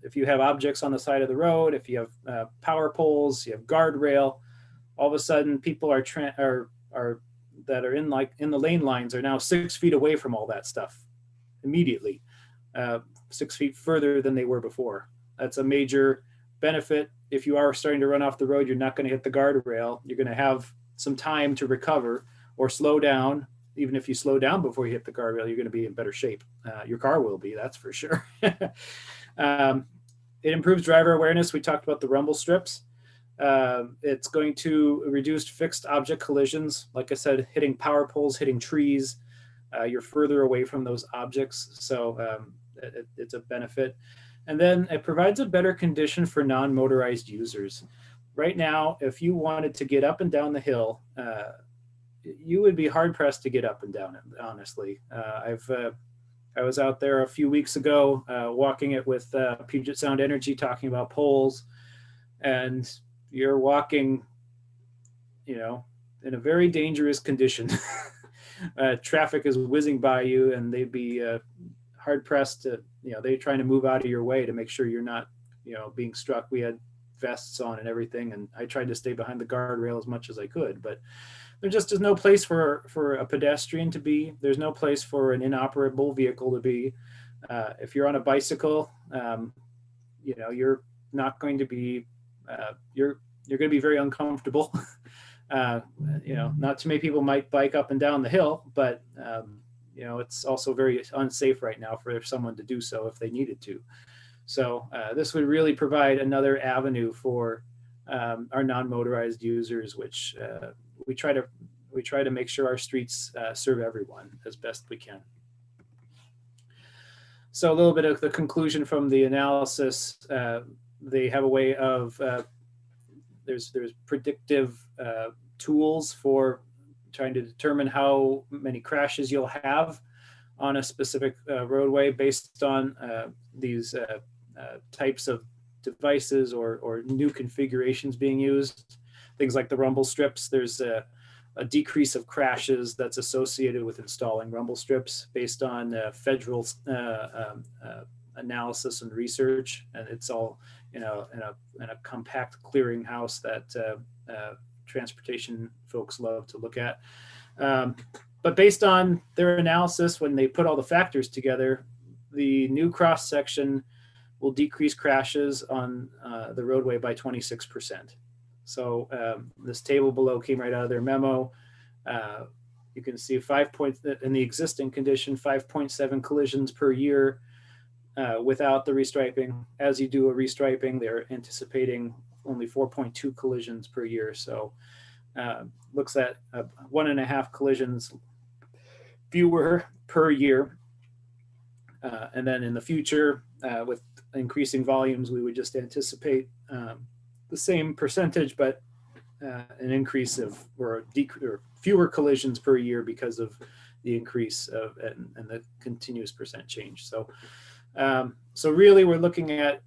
if you have objects on the side of the road, if you have power poles, you have guardrail, all of a sudden people that are in the lane lines are now 6 feet away from all that stuff immediately, 6 feet further than they were before. That's a major benefit. If you are starting to run off the road, you're not going to hit the guardrail. You're going to have some time to recover or slow down. Even if you slow down before you hit the guardrail, you're going to be in better shape. Your car will be, that's for sure. It improves driver awareness. We talked about the rumble strips. It's going to reduce fixed object collisions. Like I said, hitting power poles, hitting trees, you're further away from those objects. So it's a benefit. And then it provides a better condition for non-motorized users. Right now, if you wanted to get up and down the hill, you would be hard pressed to get up and down it, honestly. I was out there a few weeks ago walking it with Puget Sound Energy, talking about poles, and you're walking, in a very dangerous condition. Traffic is whizzing by you, and they'd be hard pressed to, they're trying to move out of your way to make sure you're not, being struck. We had vests on and everything, and I tried to stay behind the guardrail as much as I could, but there just is no place for a pedestrian to be. There's no place for an inoperable vehicle to be. If you're on a bicycle, you're not going to be, you're going to be very uncomfortable. Not too many people might bike up and down the hill, but it's also very unsafe right now for someone to do so if they needed to. So this would really provide another avenue for our non-motorized users, which we try to make sure our streets serve everyone as best we can. So a little bit of the conclusion from the analysis. They have a way of there's predictive tools for trying to determine how many crashes you'll have on a specific roadway based on these types of devices or new configurations being used. Things like the rumble strips, there's a decrease of crashes that's associated with installing rumble strips based on federal analysis and research, and it's all in a compact clearinghouse that transportation folks love to look at. But based on their analysis, when they put all the factors together, the new cross section will decrease crashes on the roadway by 26%. So this table below came right out of their memo. You can see in the existing condition, 5.7 collisions per year without the restriping. As you do a restriping, they're anticipating only 4.2 collisions per year. So looks at 1.5 collisions fewer per year. And then in the future, with increasing volumes, we would just anticipate the same percentage, but an increase of or fewer collisions per year because of the increase of and the continuous percent change. So, so really, we're looking at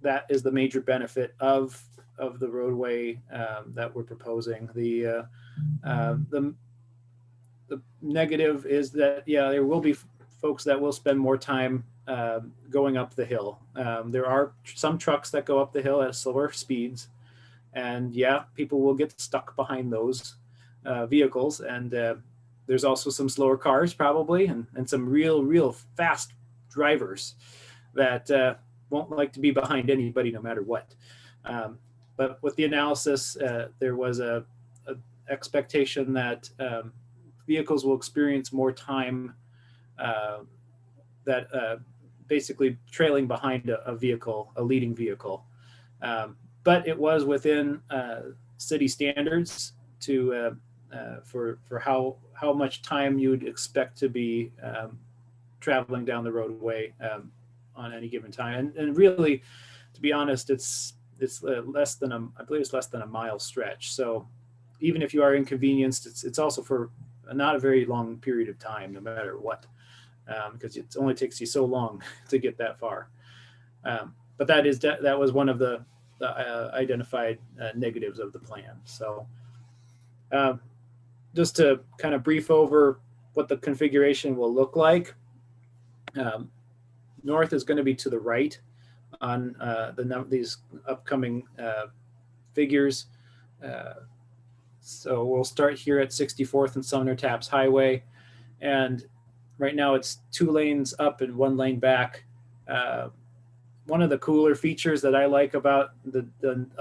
that is the major benefit of the roadway that we're proposing. The negative is that there will be folks that will spend more time going up the hill. There are some trucks that go up the hill at slower speeds, and people will get stuck behind those vehicles. And there's also some slower cars probably, and some real fast drivers that won't like to be behind anybody no matter what. But with the analysis, there was a expectation that vehicles will experience more time basically trailing behind a vehicle, a leading vehicle. But it was within city standards for how much time you'd expect to be traveling down the roadway on any given time. And really, to be honest, it's less than I believe it's less than a mile stretch. So even if you are inconvenienced, it's also for not a very long period of time, no matter what, because it only takes you so long to get that far. But that was one of the identified negatives of the plan. So just to kind of brief over what the configuration will look like. North is going to be to the right on these upcoming figures. So we'll start here at 64th and Sumner Taps Highway. And right now it's 2 lanes up and 1 lane back. One of the cooler features that I like about the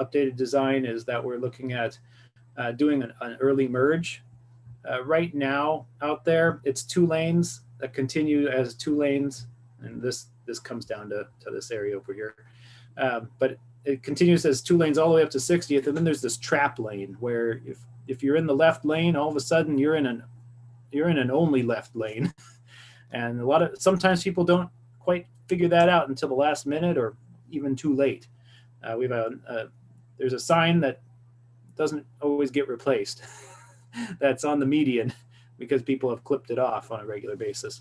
updated design is that we're looking at doing an early merge. Right now out there, it's 2 lanes that continue as 2 lanes. And this comes down to this area over here. But it continues as 2 lanes all the way up to 60th. And then there's this trap lane where if you're in the left lane, all of a sudden you're in an only left lane. And sometimes people don't quite figure that out until the last minute or even too late. There's a sign that doesn't always get replaced that's on the median because people have clipped it off on a regular basis.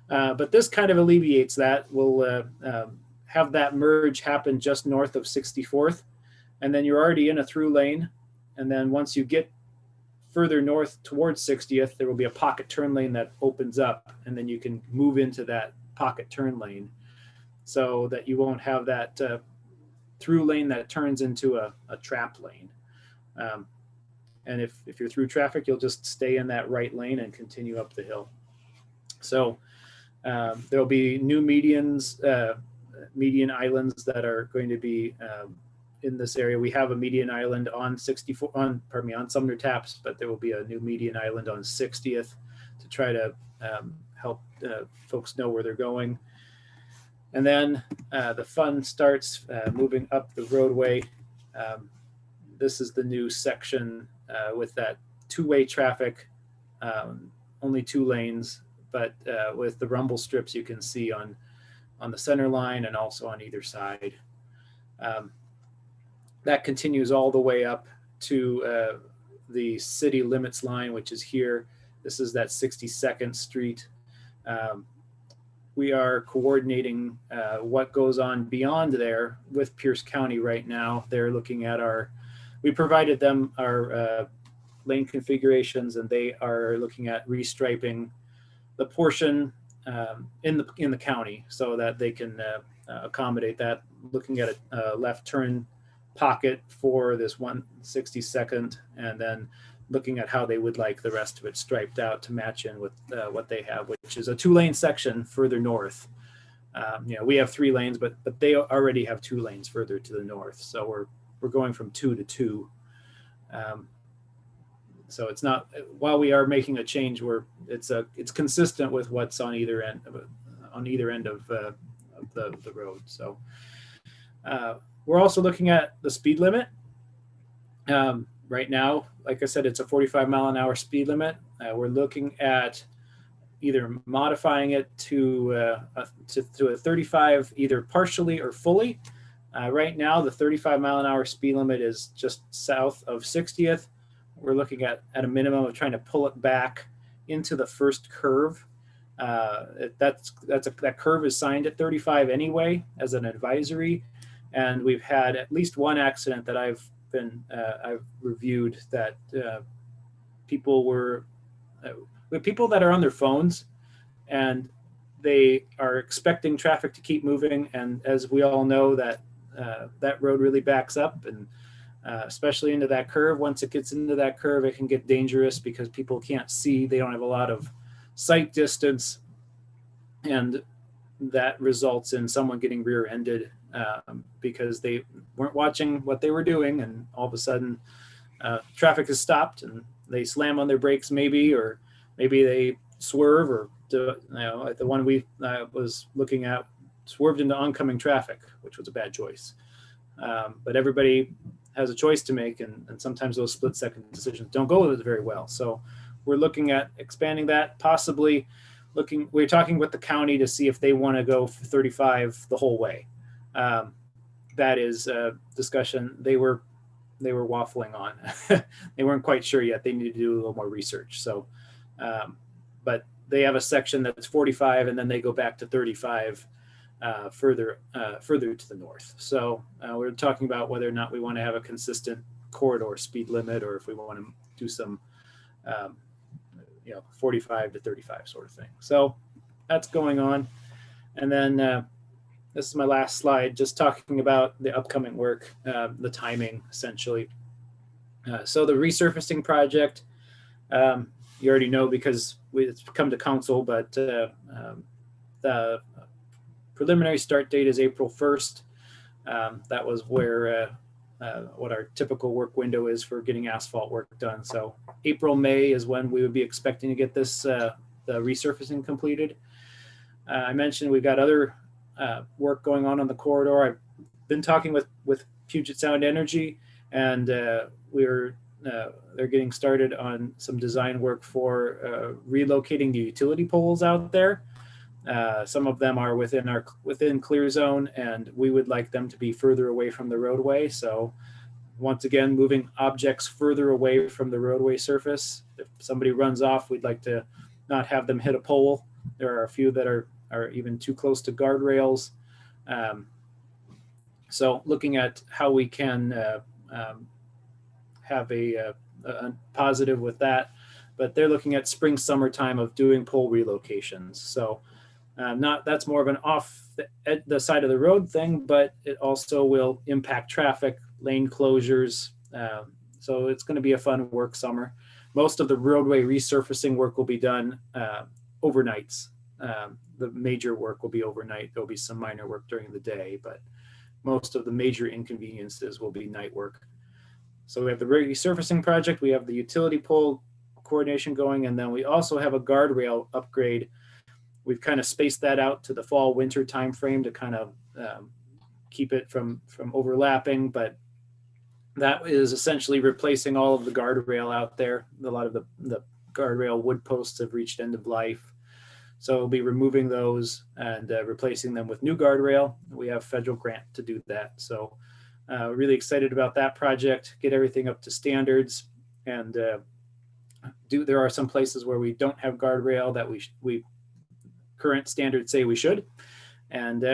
But this kind of alleviates that. We'll have that merge happen just north of 64th, and then you're already in a through lane. And then once you get further north towards 60th, there will be a pocket turn lane that opens up, and then you can move into that pocket turn lane so that you won't have that through lane that turns into a trap lane. And if you're through traffic, you'll just stay in that right lane and continue up the hill. So there'll be new median islands that are going to be in this area. We have a median island on Sumner Taps, but there will be a new median island on 60th to try to help folks know where they're going. And then the fun starts moving up the roadway. This is the new section with that 2-way traffic, only 2 lanes, but with the rumble strips you can see on the center line and also on either side. That continues all the way up to the city limits line, which is here. This is that 62nd Street. We are coordinating what goes on beyond there with Pierce County right now. They're looking at we provided them our lane configurations, and they are looking at restriping the portion in the county so that they can accommodate that, looking at a left turn pocket for this 162nd, and then looking at how they would like the rest of it striped out to match in with what they have, which is a 2-lane section further north. We have 3 lanes, but they already have 2 lanes further to the north. So we're going from 2 to 2. So it's not, while we are making a change, it's consistent with what's on either end of the road. So we're also looking at the speed limit. Right now, like I said, it's a 45-mile-an-hour speed limit. We're looking at either modifying it to a 35, either partially or fully. Right now, the 35-mile-an-hour speed limit is just south of 60th. We're looking at a minimum of trying to pull it back into the first curve. That curve is signed at 35 anyway as an advisory, and we've had at least one accident that I've reviewed that people that are on their phones and they are expecting traffic to keep moving, and as we all know, that road really backs up, and especially into that curve. Once it gets into that curve, it can get dangerous because people can't see. They don't have a lot of sight distance, and that results in someone getting rear-ended because they weren't watching what they were doing, and all of a sudden traffic is stopped and they slam on their brakes or maybe they swerve, or like the one we was looking at, swerved into oncoming traffic, which was a bad choice. But everybody has a choice to make, and sometimes those split-second decisions don't go very well. So we're looking at expanding that, possibly we're talking with the county to see if they want to go for 35 the whole way. That is a discussion they were waffling on. They weren't quite sure yet. They need to do a little more research. So, but they have a section that's 45, and then they go back to 35 further to the north. So we're talking about whether or not we want to have a consistent corridor speed limit, or if we want to do some 45 to 35 sort of thing. So that's going on. And then this is my last slide, just talking about the upcoming work, the timing essentially. So the resurfacing project, you already know because it's come to council, but the preliminary start date is April 1st. That was where what our typical work window is for getting asphalt work done. So April, May is when we would be expecting to get this the resurfacing completed. I mentioned we've got other work going on the corridor. I've been talking with Puget Sound Energy, and they're getting started on some design work for relocating the utility poles out there. Some of them are within clear zone, and we would like them to be further away from the roadway. So once again, moving objects further away from the roadway surface. If somebody runs off, we'd like to not have them hit a pole. There are a few that are even too close to guardrails. So looking at how we can have a positive with that, but they're looking at spring, summertime of doing pole relocations. So that's more of an off the side of the road thing, but it also will impact traffic, lane closures. So it's going to be a fun work summer. Most of the roadway resurfacing work will be done overnights. The major work will be overnight. There'll be some minor work during the day, but most of the major inconveniences will be night work. So we have the resurfacing project, we have the utility pole coordination going, and then we also have a guardrail upgrade. We've kind of spaced that out to the fall winter timeframe to kind of keep it from overlapping, but that is essentially replacing all of the guardrail out there. A lot of the guardrail wood posts have reached end of life. So we'll be removing those and replacing them with new guardrail. We have federal grant to do that. So really excited about that project, get everything up to standards. And there are some places where we don't have guardrail that we current standards say we should. And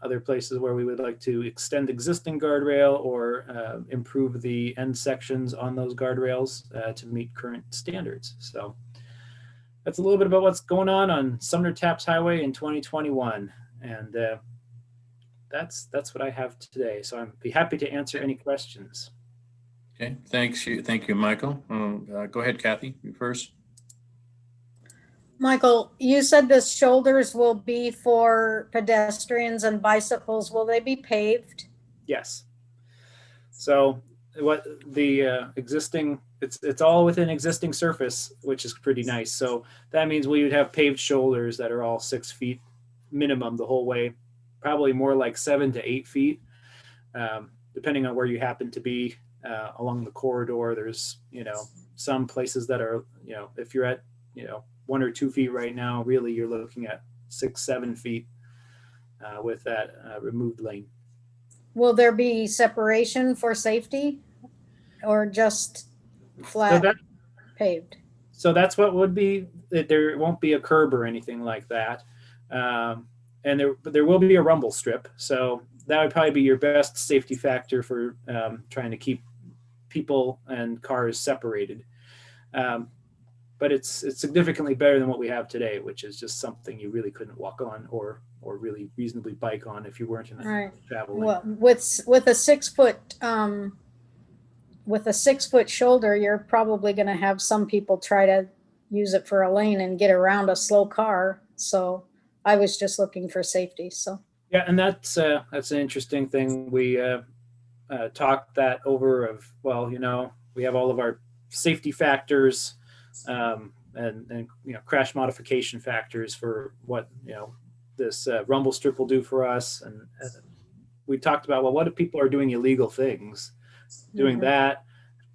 other places where we would like to extend existing guardrail or improve the end sections on those guardrails to meet current standards. So that's a little bit about what's going on Sumner Taps Highway in 2021. And that's what I have today. So I'd be happy to answer any questions. Okay, thanks. Thank you, Michael. Go ahead, Kathy, you first. Michael, you said the shoulders will be for pedestrians and bicycles. Will they be paved? Yes. So what the existing, it's all within existing surface, which is pretty nice. So that means we would have paved shoulders that are all 6 feet minimum the whole way, probably more like 7 to 8 feet, depending on where you happen to be. along the corridor. There's, some places that are, if you're at, 1 or 2 feet right now, really you're looking at 6, 7 feet with that removed lane. Will there be separation for safety or just So flat that, paved? so that's what would be, there won't be a curb or anything like that. And there will be a rumble strip. So that would probably be your best safety factor for trying to keep people and cars separated. But it's significantly better than what we have today, which is just something you really couldn't walk on or really reasonably bike on if you weren't in a Right. travel lane. Well, with a 6 foot with a 6 foot shoulder, you're probably going to have some people try to use it for a lane and get around a slow car. So I was just looking for safety. So Yeah, and that's an interesting thing. We talked that over of, well, we have all of our safety factors and crash modification factors for what this rumble strip will do for us. And we talked about, well, what if people are doing illegal things, doing that,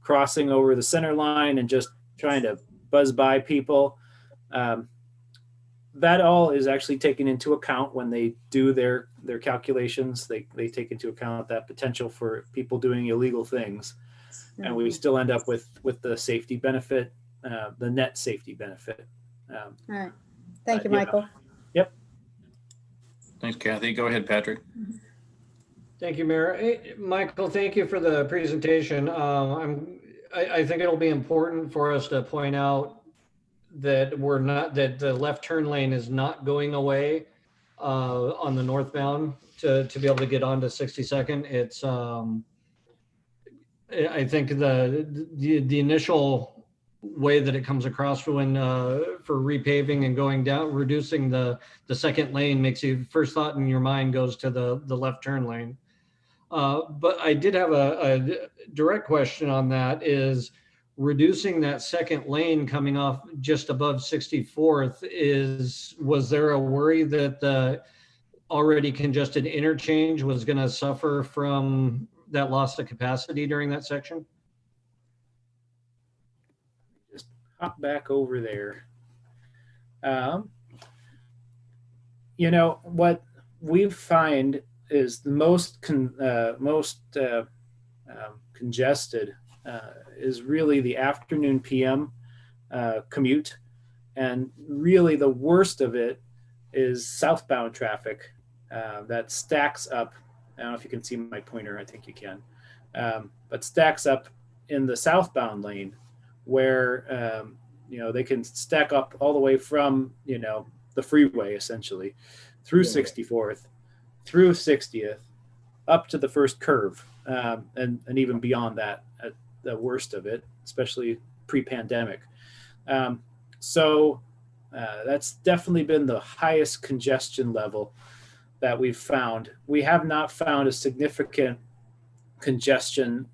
crossing over the center line and just trying to buzz by people. That all is actually taken into account when they do their calculations. They take into account that potential for people doing illegal things, and we still end up with the safety benefit, the net safety benefit. all right. Thank you, yeah. Michael. Yep. Thanks, Kathy. Go ahead, Patrick. Thank you, Mayor. Hey, Michael, thank you for the presentation. I think it'll be important for us to point out that that the left turn lane is not going away on the northbound to be able to get onto 62nd. It's I think the initial way that it comes across when for repaving and going down, reducing the second lane makes you first thought in your mind goes to the left turn lane. But I did have a direct question on that is reducing that second lane coming off just above 64th was there a worry that the already congested interchange was going to suffer from that loss of capacity during that section? Just hop back over there. What we find is the most congested is really the afternoon PM commute, and really the worst of it is southbound traffic that stacks up. I don't know if you can see my pointer. I think you can, but stacks up in the southbound lane where they can stack up all the way from the freeway essentially through 64th, through 60th, up to the first curve, and even beyond that at the worst of it, especially pre-pandemic. So that's definitely been the highest congestion level that we've found. We have not found a significant congestion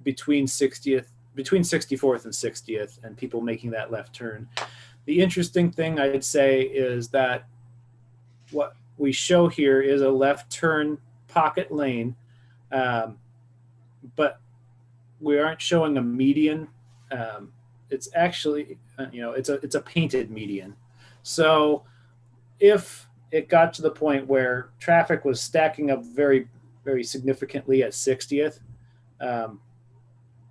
between 64th and 60th and people making that left turn. The interesting thing I'd say is that what we show here is a left turn pocket lane, but we aren't showing a median. It's actually, it's a painted median. So if it got to the point where traffic was stacking up very, very significantly at 60th,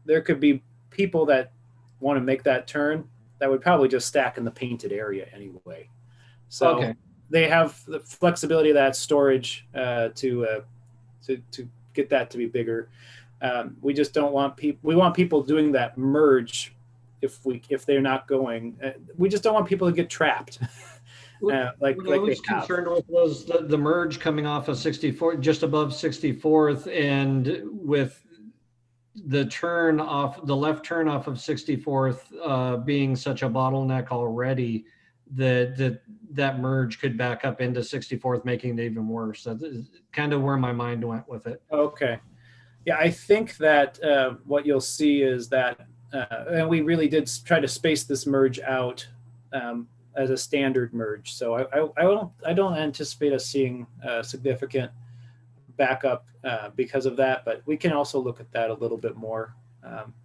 there could be people that want to make that turn that would probably just stack in the painted area anyway. So Okay. they have the flexibility of that storage to get that to be bigger. We just don't want people. We want people doing that merge if they're not going. We just don't want people to get trapped. What I was concerned with was the merge coming off of 64, just above 64th, and with the turn off, the left turn off of 64th being such a bottleneck already, that merge could back up into 64th, making it even worse. That's kind of where my mind went with it. Okay. Yeah, I think that what you'll see is that, and we really did try to space this merge out as a standard merge. So I don't anticipate us seeing a significant backup because of that, but we can also look at that a little bit more.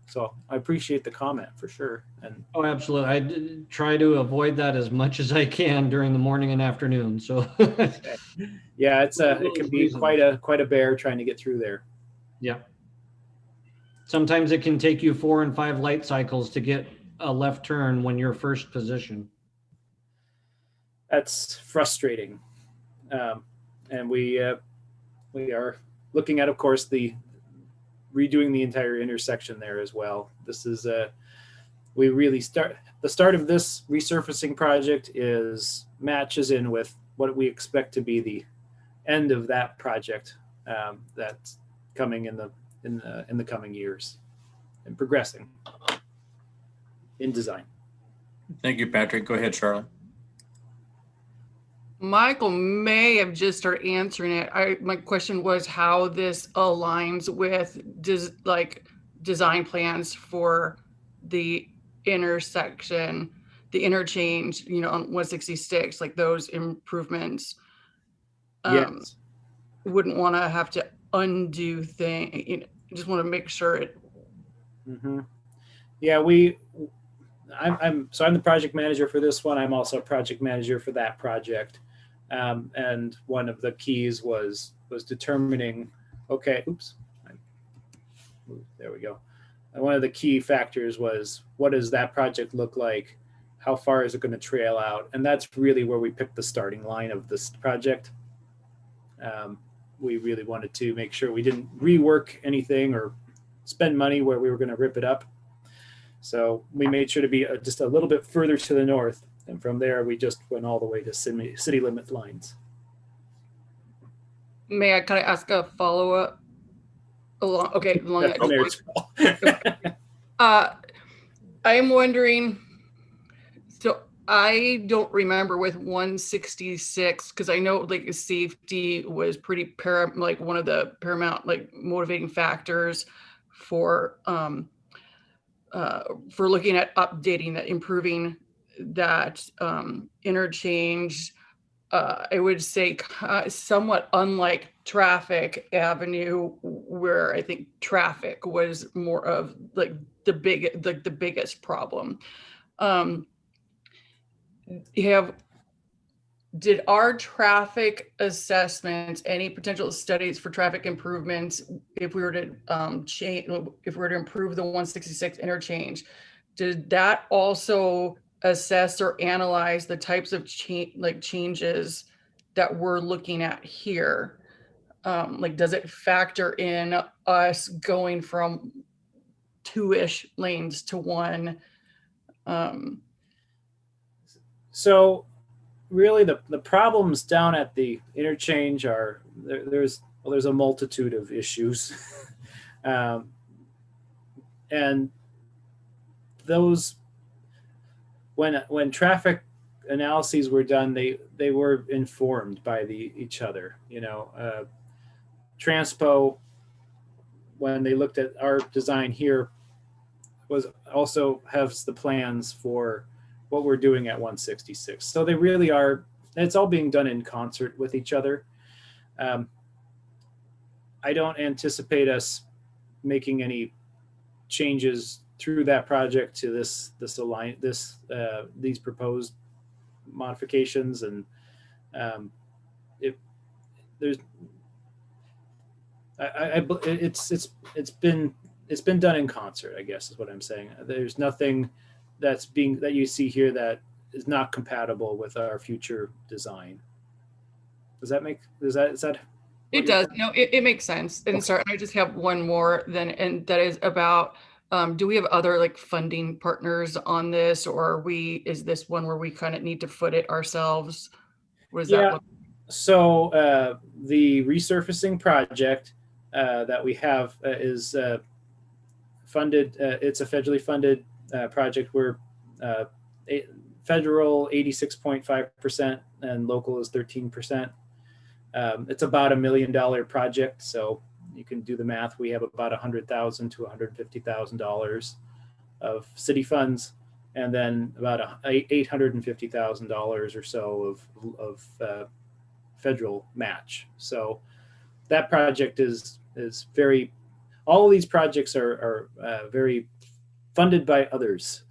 So I appreciate the comment for sure. And Oh, absolutely. Try to avoid that as much as I can during the morning and afternoon. So yeah, it can be Reasons. quite a bear trying to get through there. yeah. Sometimes it can take you 4 and 5 light cycles to get a left turn when you're first position. That's frustrating. And we are looking at, of course, redoing the entire intersection there as well. This is the start of this resurfacing project matches in with what we expect to be the end of that project that's coming in the coming years and progressing in design. Thank you, Patrick. Go ahead, Charlotte. Michael may have just started answering it. My question was how this aligns with design plans for the intersection, the interchange, on 166, like those improvements. Yes. Wouldn't want to have to undo things. Just want to make sure it. Mm-hmm. Yeah, I'm the project manager for this one. I'm also a project manager for that project. And one of the keys was determining, okay, there we go. And one of the key factors was, what does that project look like? How far is it going to trail out? And that's really where we picked the starting line of this project. We really wanted to make sure we didn't rework anything or spend money where we were going to rip it up. So we made sure to be just a little bit further to the north. And from there, we just went all the way to city limit lines. May I kind of ask a follow-up? Along that. I'm wondering, so I don't remember with 166, because I know like safety was pretty one of the paramount motivating factors for looking at updating that, improving that interchange. I would say somewhat unlike Traffic Avenue, where I think traffic was more of the biggest problem. Did our traffic assessments, any potential studies for traffic improvements, if we were to improve the 166 interchange, did that also assess or analyze the types of changes that we're looking at here? Does it factor in us going from 2-ish lanes to 1? So really the problems down at the interchange are there's a multitude of issues. And those, when traffic analyses were done, they were informed by each other. Transpo, when they looked at our design here, has the plans for what we're doing at 166. So they really are, it's all being done in concert with each other. I don't anticipate us making any changes through that project to these proposed modifications. And it's been done in concert, I guess is what I'm saying. There's nothing that you see here that is not compatible with our future design. Is that It does. No, it makes sense. And sorry, I just have one more then, and that is about, do we have other funding partners on this, or is this one where we kind of need to foot it ourselves? What does that look like? So the resurfacing project that we have is funded. It's a federally funded project where federal 86.5% and local is 13%. It's about $1 million project, so you can do the math. We have about $100,000 to $150,000 of city funds, and then about $850,000 or so of federal match. So that project is very, all of these projects are very funded by others.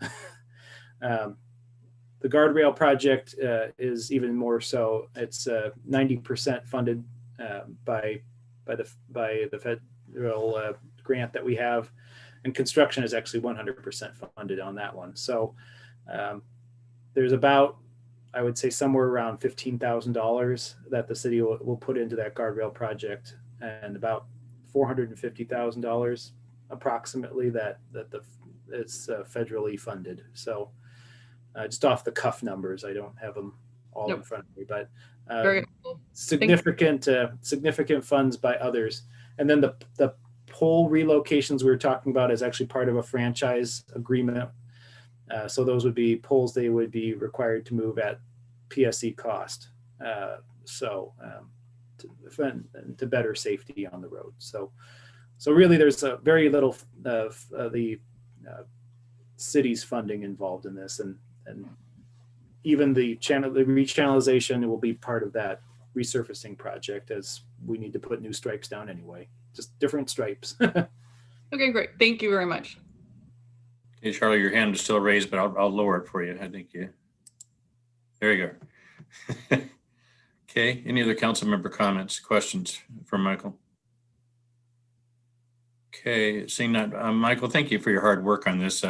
The guardrail project is even more so. It's 90% funded by the federal grant that we have, and construction is actually 100% funded on that one. So there's about, I would say, somewhere around $15,000 that the city will put into that guardrail project, and about $450,000 approximately that it's federally funded. So just off the cuff numbers, I don't have them all in front of me, but Very helpful. significant funds by others. And then the pole relocations we were talking about is actually part of a franchise agreement. So those would be poles they would be required to move at PSE cost. To better safety on the road. So really there's a very little of the city's funding involved in this, and even the rechannelization will be part of that resurfacing project, as we need to put new stripes down anyway, just different stripes. Okay, great. Thank you very much. Okay, Charlie, your hand is still raised, but I'll lower it for you. I think there you go. Okay, any other council member comments, questions for Michael? Okay, seeing that, Michael, thank you for your hard work on this.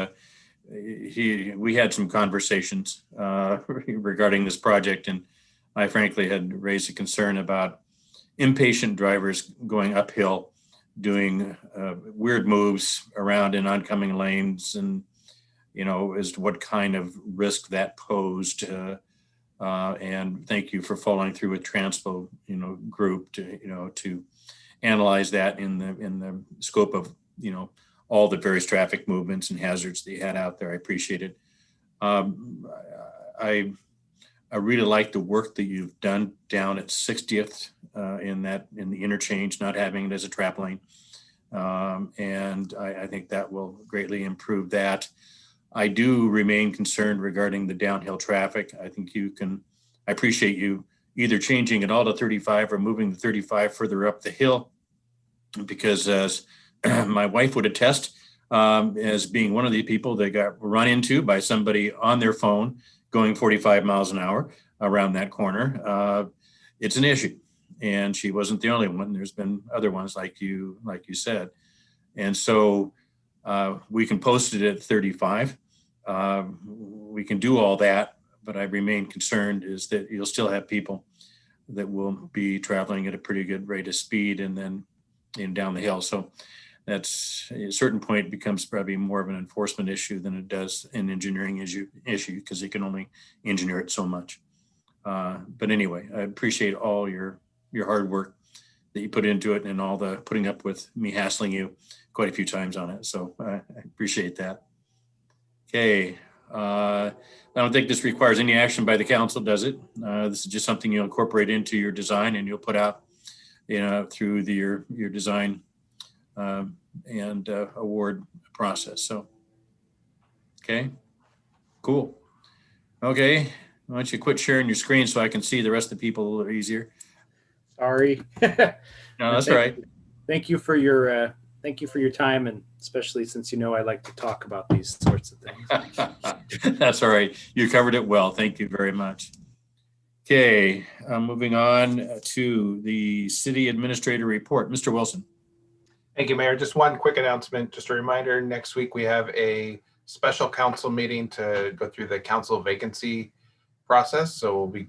We had some conversations regarding this project, and I frankly had raised a concern about impatient drivers going uphill, doing weird moves around in oncoming lanes, and as to what kind of risk that posed. And thank you for following through with Transpo, group to analyze that in the scope of, all the various traffic movements and hazards that you had out there. I appreciate it. I really like the work that you've done down at 60th in the interchange, not having it as a trap lane. And I think that will greatly improve that. I do remain concerned regarding the downhill traffic. I think I appreciate you either changing it all to 35 or moving the 35 further up the hill, because as my wife would attest, as being one of the people that got run into by somebody on their phone going 45 miles an hour around that corner, it's an issue. And she wasn't the only one. There's been other ones like you said. And so we can post it at 35. We can do all that, but I remain concerned is that you'll still have people that will be traveling at a pretty good rate of speed and then down the hill. So that's at a certain point becomes probably more of an enforcement issue than it does an engineering issue because you can only engineer it so much. But anyway, I appreciate all your hard work that you put into it and all the putting up with me hassling you quite a few times on it. So I appreciate that. Okay. I don't think this requires any action by the council, does it? This is just something you'll incorporate into your design and you'll put out, through your design and award process. So, okay, cool. Okay, why don't you quit sharing your screen so I can see the rest of the people a little easier? Sorry. No, that's all right. Thank you for your time, and especially since I like to talk about these sorts of things. That's all right. You covered it well. Thank you very much. Okay, moving on to the city administrator report. Mr. Wilson. Thank you, Mayor. Just one quick announcement. Just a reminder, next week we have a special council meeting to go through the council vacancy process. So we'll be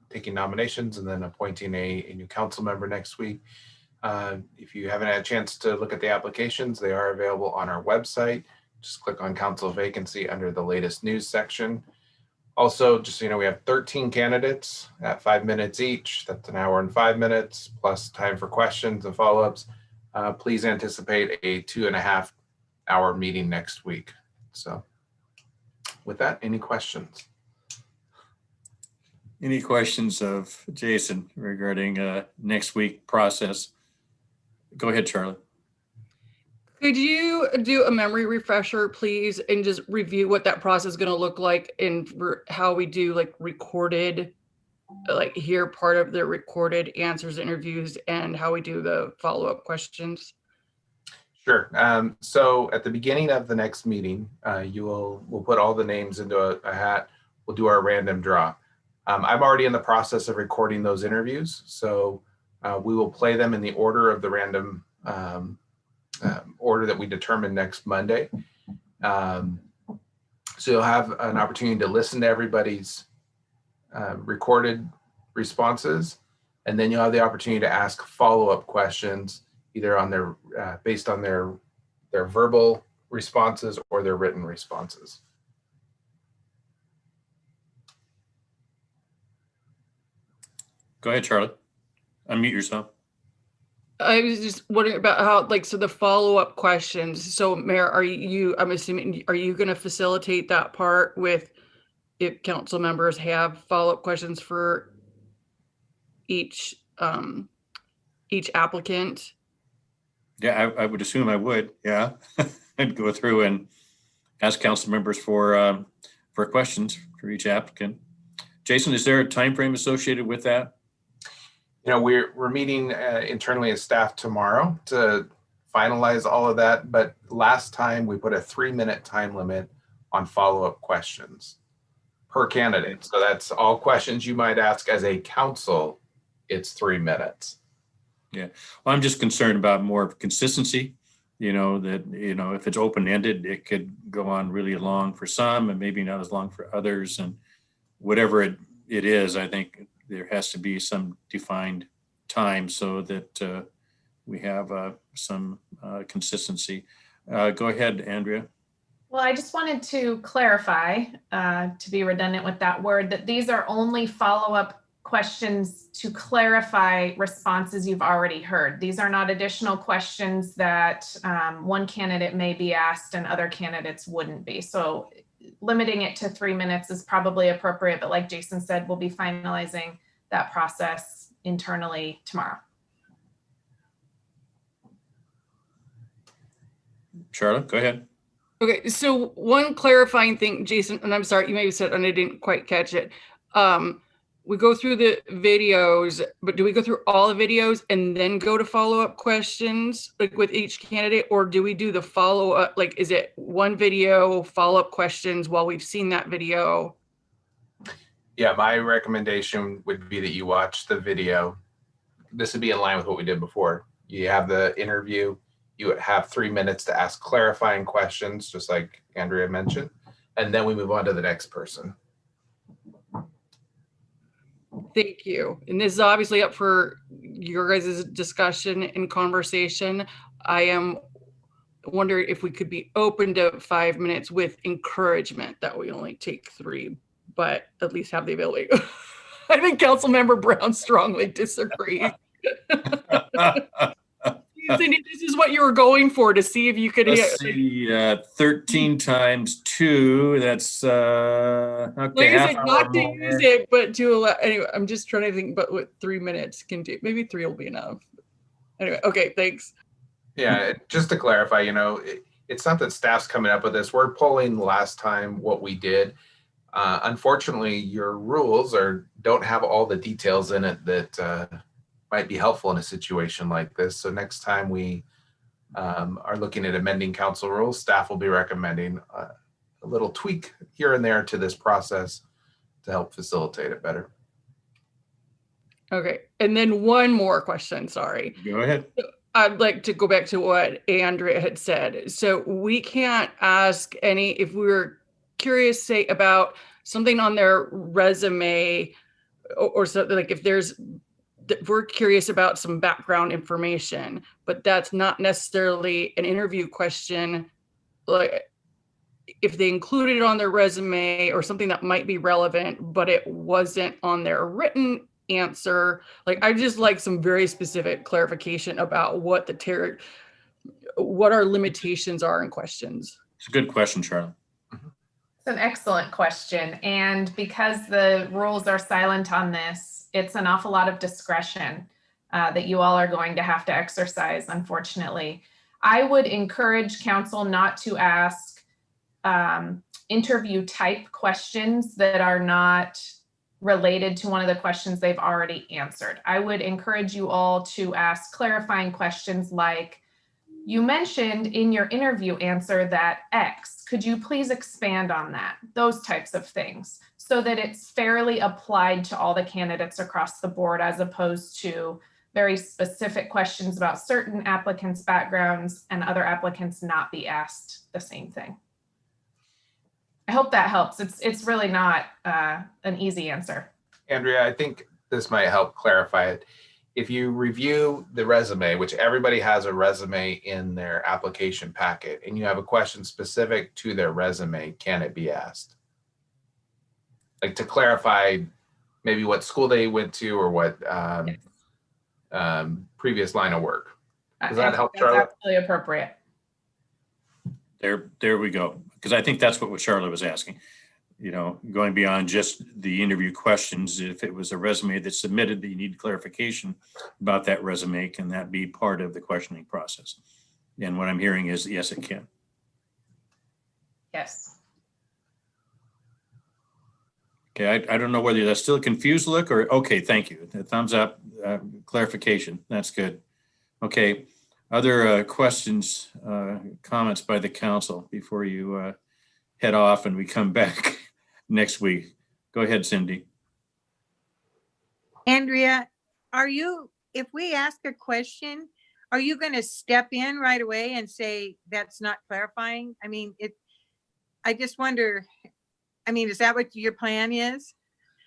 taking nominations and then appointing a new council member next week. If you haven't had a chance to look at the applications, they are available on our website. Just click on council vacancy under the latest news section. Also, just so you know, we have 13 candidates at 5 minutes each. That's an hour and 5 minutes plus time for questions and follow-ups. Please anticipate a 2.5 hour meeting next week. So with that, any questions? Any questions of Jason regarding next week process? Go ahead, Charlie. Could you do a memory refresher, please, and just review what that process is going to look like and how we do like recorded like hear part of the recorded answers, interviews, and how we do the follow-up questions? Sure. So at the beginning of the next meeting, we'll put all the names into a hat. We'll do our random draw. I'm already in the process of recording those interviews, so we will play them in the order of the random order that we determine next Monday. So you'll have an opportunity to listen to everybody's recorded responses, and then you'll have the opportunity to ask follow-up questions, either on their based on their verbal responses or their written responses. Go ahead, Charlotte. Unmute yourself. I was just wondering about how, like, so the follow-up questions. So Mayor, I'm assuming, are you going to facilitate that part with, if council members have follow-up questions for each applicant? Yeah, I would assume I would. Yeah, I'd go through and ask council members for questions for each applicant. Jason, is there a time frame associated with that? You know, we're meeting internally as staff tomorrow to finalize all of that. But last time we put a 3-minute time limit on follow-up questions per candidate. So that's all questions you might ask as a council. It's 3 minutes. Yeah, well, I'm just concerned about more of consistency. You know, that, you know, if it's open-ended, it could go on really long for some and maybe not as long for others. And whatever it is, I think there has to be some defined time so that we have some consistency. Go ahead, Andrea. Well, I just wanted to clarify, to be redundant with that word, that these are only follow-up questions to clarify responses you've already heard. These are not additional questions that one candidate may be asked and other candidates wouldn't be. So limiting it to 3 minutes is probably appropriate, but like Jason said, we'll be finalizing that process internally tomorrow. Charlotte, go ahead. Okay, so one clarifying thing, Jason, and I'm sorry, you may have said, and I didn't quite catch it. We go through the videos, but do we go through all the videos and then go to follow-up questions, like with each candidate, or do we do the follow-up, like, is it one video, follow-up questions while we've seen that video? Yeah, my recommendation would be that you watch the video. This would be in line with what we did before. You have the interview, you have 3 minutes to ask clarifying questions, just like Andrea mentioned, and then we move on to the next person. Thank you. And this is obviously up for your guys' discussion and conversation. I am wondering if we could be open to 5 minutes with encouragement that we only take 3, but at least have the ability. I think Councilmember Brown strongly disagrees. This is what you were going for, to see if you could. Let's see, 13 times 2, that's okay. Half hour not to use it, but to allow, anyway, I'm just trying to think, but what 3 minutes can do, maybe 3 will be enough. Anyway, okay, thanks. Yeah, just to clarify, you know, it's not that staff's coming up with this. We're pulling last time what we did. Unfortunately, your rules don't have all the details in it that might be helpful in a situation like this. So next time we are looking at amending council rules, staff will be recommending a little tweak here and there to this process to help facilitate it better. Okay, and then one more question, sorry. Go ahead. I'd like to go back to what Andrea had said. So we can't ask any, if we were curious, say, about something on their resume or something, like if we're curious about some background information, but that's not necessarily an interview question. Like if they included it on their resume or something that might be relevant, but it wasn't on their written answer, like I just like some very specific clarification about what what our limitations are in questions. It's a good question, Charlotte. It's an excellent question. And because the rules are silent on this, it's an awful lot of discretion that you all are going to have to exercise, unfortunately. I would encourage council not to ask interview type questions that are not related to one of the questions they've already answered. I would encourage you all to ask clarifying questions like, you mentioned in your interview answer that X, could you please expand on that? Those types of things, so that it's fairly applied to all the candidates across the board, as opposed to very specific questions about certain applicants' backgrounds and other applicants not be asked the same thing. I hope that helps. It's really not an easy answer. Andrea, I think this might help clarify it. If you review the resume, which everybody has a resume in their application packet, and you have a question specific to their resume, can it be asked? Like to clarify maybe what school they went to or what previous line of work. Does that help, That's Charlotte? absolutely appropriate. There we go. Because I think that's what Charlotte was asking. You know, going beyond just the interview questions, if it was a resume that's submitted that you need clarification about that resume, can that be part of the questioning process? And what I'm hearing is, yes, it can. Yes. Okay, I don't know whether that's still a confused look or, okay, thank you. The thumbs up, clarification, that's good. Okay, other questions, comments by the council before you head off and we come back next week? Go ahead, Cindy. Andrea, if we ask a question, are you going to step in right away and say that's not clarifying? I mean, I just wonder, is that what your plan is?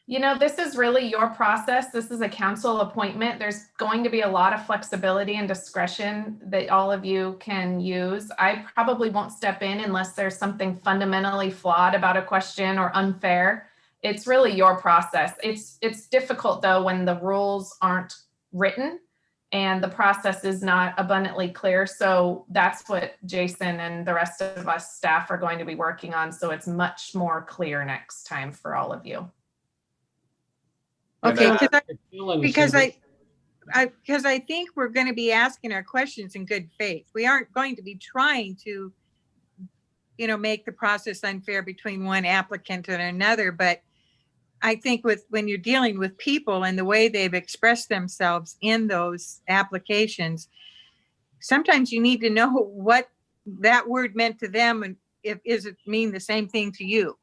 You know, this is really your process. This is a council appointment. There's going to be a lot of flexibility and discretion that all of you can use. I probably won't step in unless there's something fundamentally flawed about a question or unfair. It's really your process. It's difficult though when the rules aren't written and the process is not abundantly clear. So that's what Jason and the rest of us staff are going to be working on. So it's much more clear next time for all of you. Okay, because I think we're going to be asking our questions in good faith. We aren't going to be trying to, make the process unfair between one applicant and another. But I think when you're dealing with people and the way they've expressed themselves in those applications, sometimes you need to know what that word meant to them and does it mean the same thing to you?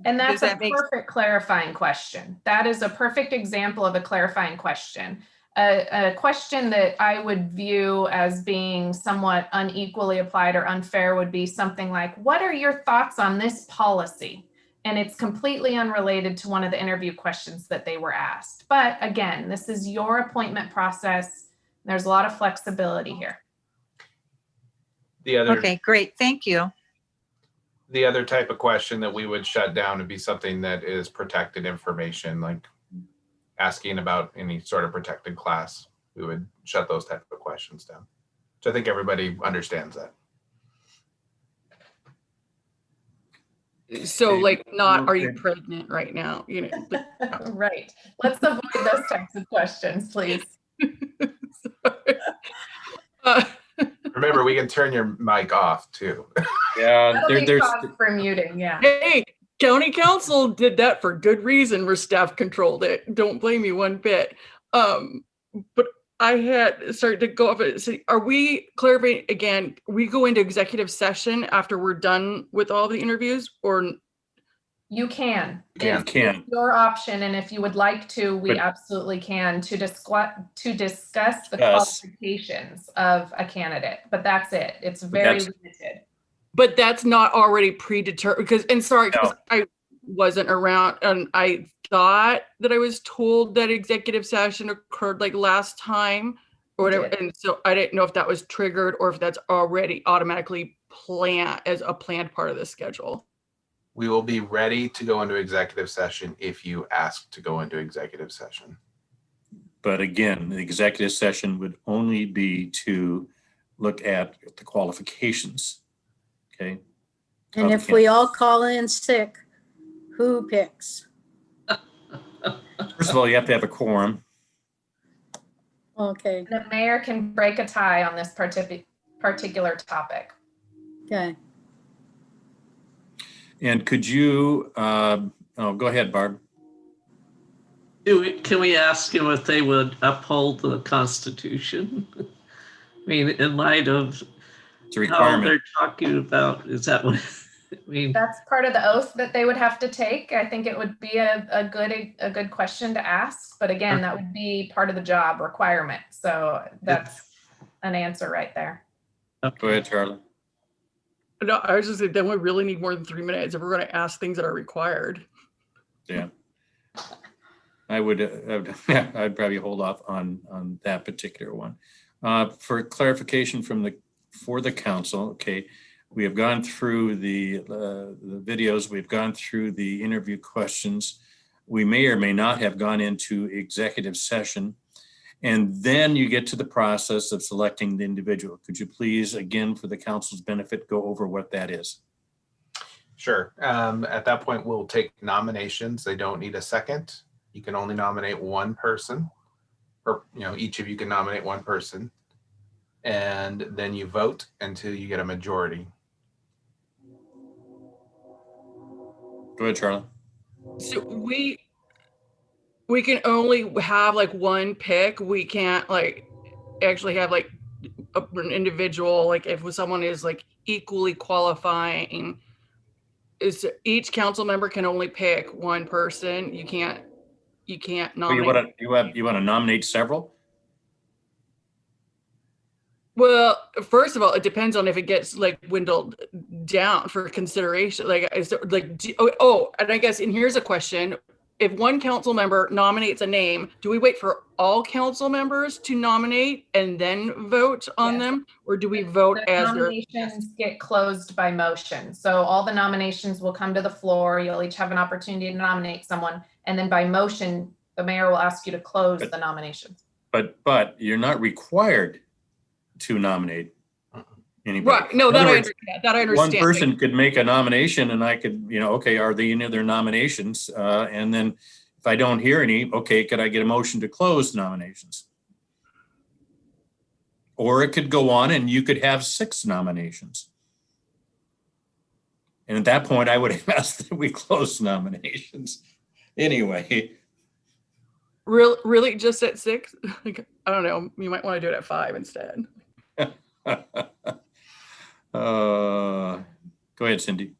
And that's a perfect clarifying question. That is a perfect example of a clarifying question. A question that I would view as being somewhat unequally applied or unfair would be something like, what are your thoughts on this policy? And it's completely unrelated to one of the interview questions that they were asked. But again, this is your appointment process. There's a lot of flexibility here. Okay, great. Thank you. The other type of question that we would shut down would be something that is protected information, like asking about any sort of protected class. We would shut those type of questions down. So I think everybody understands that. So like are you pregnant right now? Right. Let's avoid those types of questions, please. Remember, we can turn your mic off too. Yeah, there's for muting. Yeah. Hey, county council did that for good reason where staff controlled it. Don't blame me one bit. But I had started to go off it. So are we clarifying again? We go into executive session after we're done with all the interviews, or you can. It's your option, and if you would like to, we absolutely can to discuss the qualifications of a candidate. But that's it. It's very limited. But that's not already predetermined because I wasn't around and I thought that I was told that executive session occurred like last time or whatever. And so I didn't know if that was triggered or if that's already automatically planned as a planned part of the schedule. We will be ready to go into executive session if you ask to go into executive session. But again, the executive session would only be to look at the qualifications. Okay. And if we all call in sick, who picks? First of all, you have to have a quorum. Okay. The mayor can break a tie on this particular topic. Okay. And could you, go ahead, Barb. Can we ask them if they would uphold the Constitution? I mean, in light of It's a how requirement. they're talking about, is that what, I mean, That's part of the oath that they would have to take. I think it would be a good question to ask, but again, that would be part of the job requirement. So that's an answer right there. Go ahead, Charlie. No, I was just saying, then we really need more than 3 minutes if we're going to ask things that are required. Yeah. I'd probably hold off on that particular one. For clarification for the council, okay, we have gone through the videos, we've gone through the interview questions. We may or may not have gone into executive session. And then you get to the process of selecting the individual. Could you please, again, for the council's benefit, go over what that is? Sure. At that point, we'll take nominations. They don't need a second. You can only nominate one person, or each of you can nominate one person, and then you vote until you get a majority. Go ahead, Charlie. So we can only have like one pick. We can't like actually have like an individual, like if someone is like equally qualifying, is each council member can only pick one person. You can't nominate. You want to nominate several? Well, first of all, it depends on if it gets like dwindled down for consideration. Like, is there, like, and I guess, and here's a question. If one council member nominates a name, do we wait for all council members to nominate and then vote on them? Or do we vote The as their? nominations get closed by motion. So all the nominations will come to the floor. You'll each have an opportunity to nominate someone. And then by motion, the mayor will ask you to close the nominations. But you're not required to nominate anybody. Right. No, that I understand. One person could make a nomination and I could, okay, are there any other nominations? And then if I don't hear any, okay, could I get a motion to close nominations? Or it could go on and you could have 6 nominations. And at that point, I would ask that we close nominations. Anyway. Really just at 6? Like, I don't know. You might want to do it at 5 instead. Go ahead, Cindy.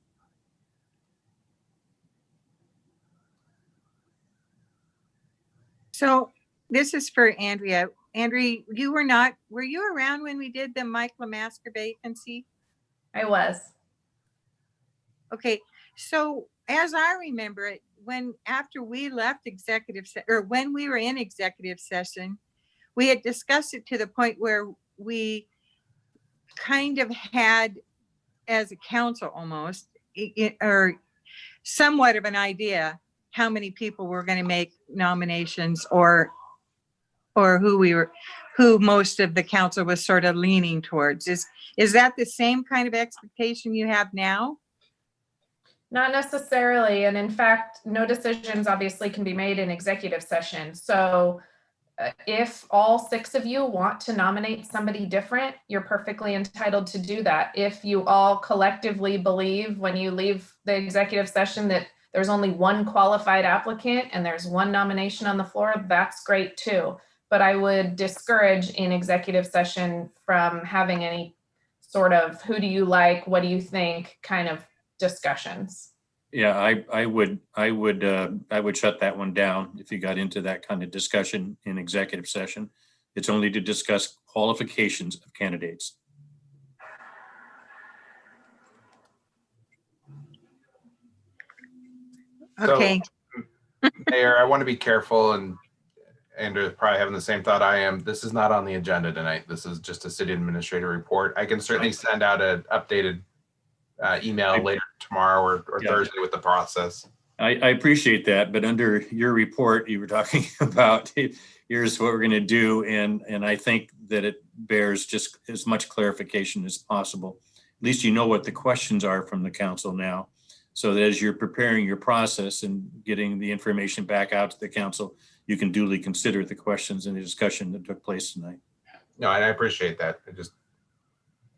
So this is for Andrea. Andrea, were you around when we did the Mike Lamasker vacancy? I was. Okay, so as I remember it, after we left when we were in executive session, we had discussed it to the point where we kind of had, as a council almost, or somewhat of an idea how many people were going to make nominations or who most of the council was sort of leaning towards. Is that the same kind of expectation you have now? Not necessarily. And in fact, no decisions obviously can be made in executive session. So if all 6 of you want to nominate somebody different, you're perfectly entitled to do that. If you all collectively believe when you leave the executive session that there's only one qualified applicant and there's one nomination on the floor, that's great too. But I would discourage in executive session from having any sort of who do you like, what do you think kind of discussions. Yeah, I would shut that one down if you got into that kind of discussion in executive session. It's only to discuss qualifications of candidates. Okay. So, Mayor, I want to be careful, and Andrew probably having the same thought I am. This is not on the agenda tonight. This is just a city administrator report. I can certainly send out an updated email later tomorrow or Thursday with the process. I appreciate that, but under your report, you were talking about here's what we're going to do, and I think that it bears just as much clarification as possible. At least you know what the questions are from the council now, so that as you're preparing your process and getting the information back out to the council, you can duly consider the questions and the discussion that took place tonight. No, and I appreciate that.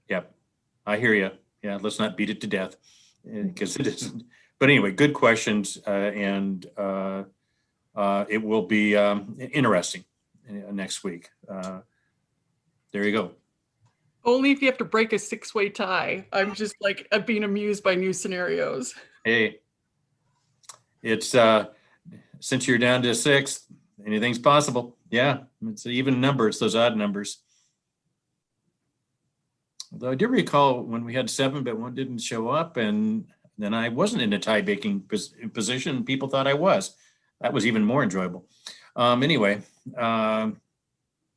Yep, I hear you. Yeah, let's not beat it to death because it isn't. But anyway, good questions. And it will be interesting next week. There you go. Only if you have to break a 6-way tie. I'm just like being amused by new scenarios. Hey, it's since you're down to 6, anything's possible. Yeah, it's an even number. It's those odd numbers. Although I do recall when we had 7, but one didn't show up, and then I wasn't in a tie breaking position. People thought I was. That was even more enjoyable. Anyway,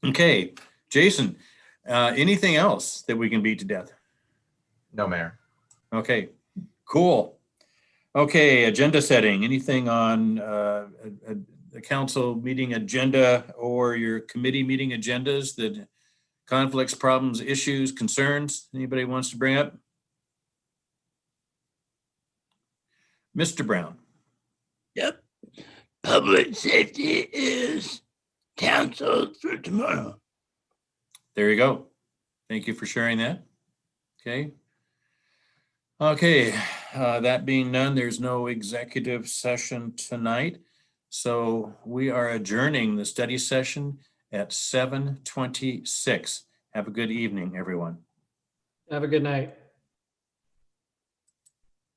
okay, Jason, anything else that we can beat to death? No, Mayor. Okay, cool. Okay, agenda setting. Anything on the council meeting agenda or your committee meeting agendas that conflicts, problems, issues, concerns anybody wants to bring up? Mr. Brown. Yep. Public safety is canceled for tomorrow. There you go. Thank you for sharing that. Okay. Okay, that being done, there's no executive session tonight. So we are adjourning the study session at 7:26. Have a good evening, everyone. Have a good night.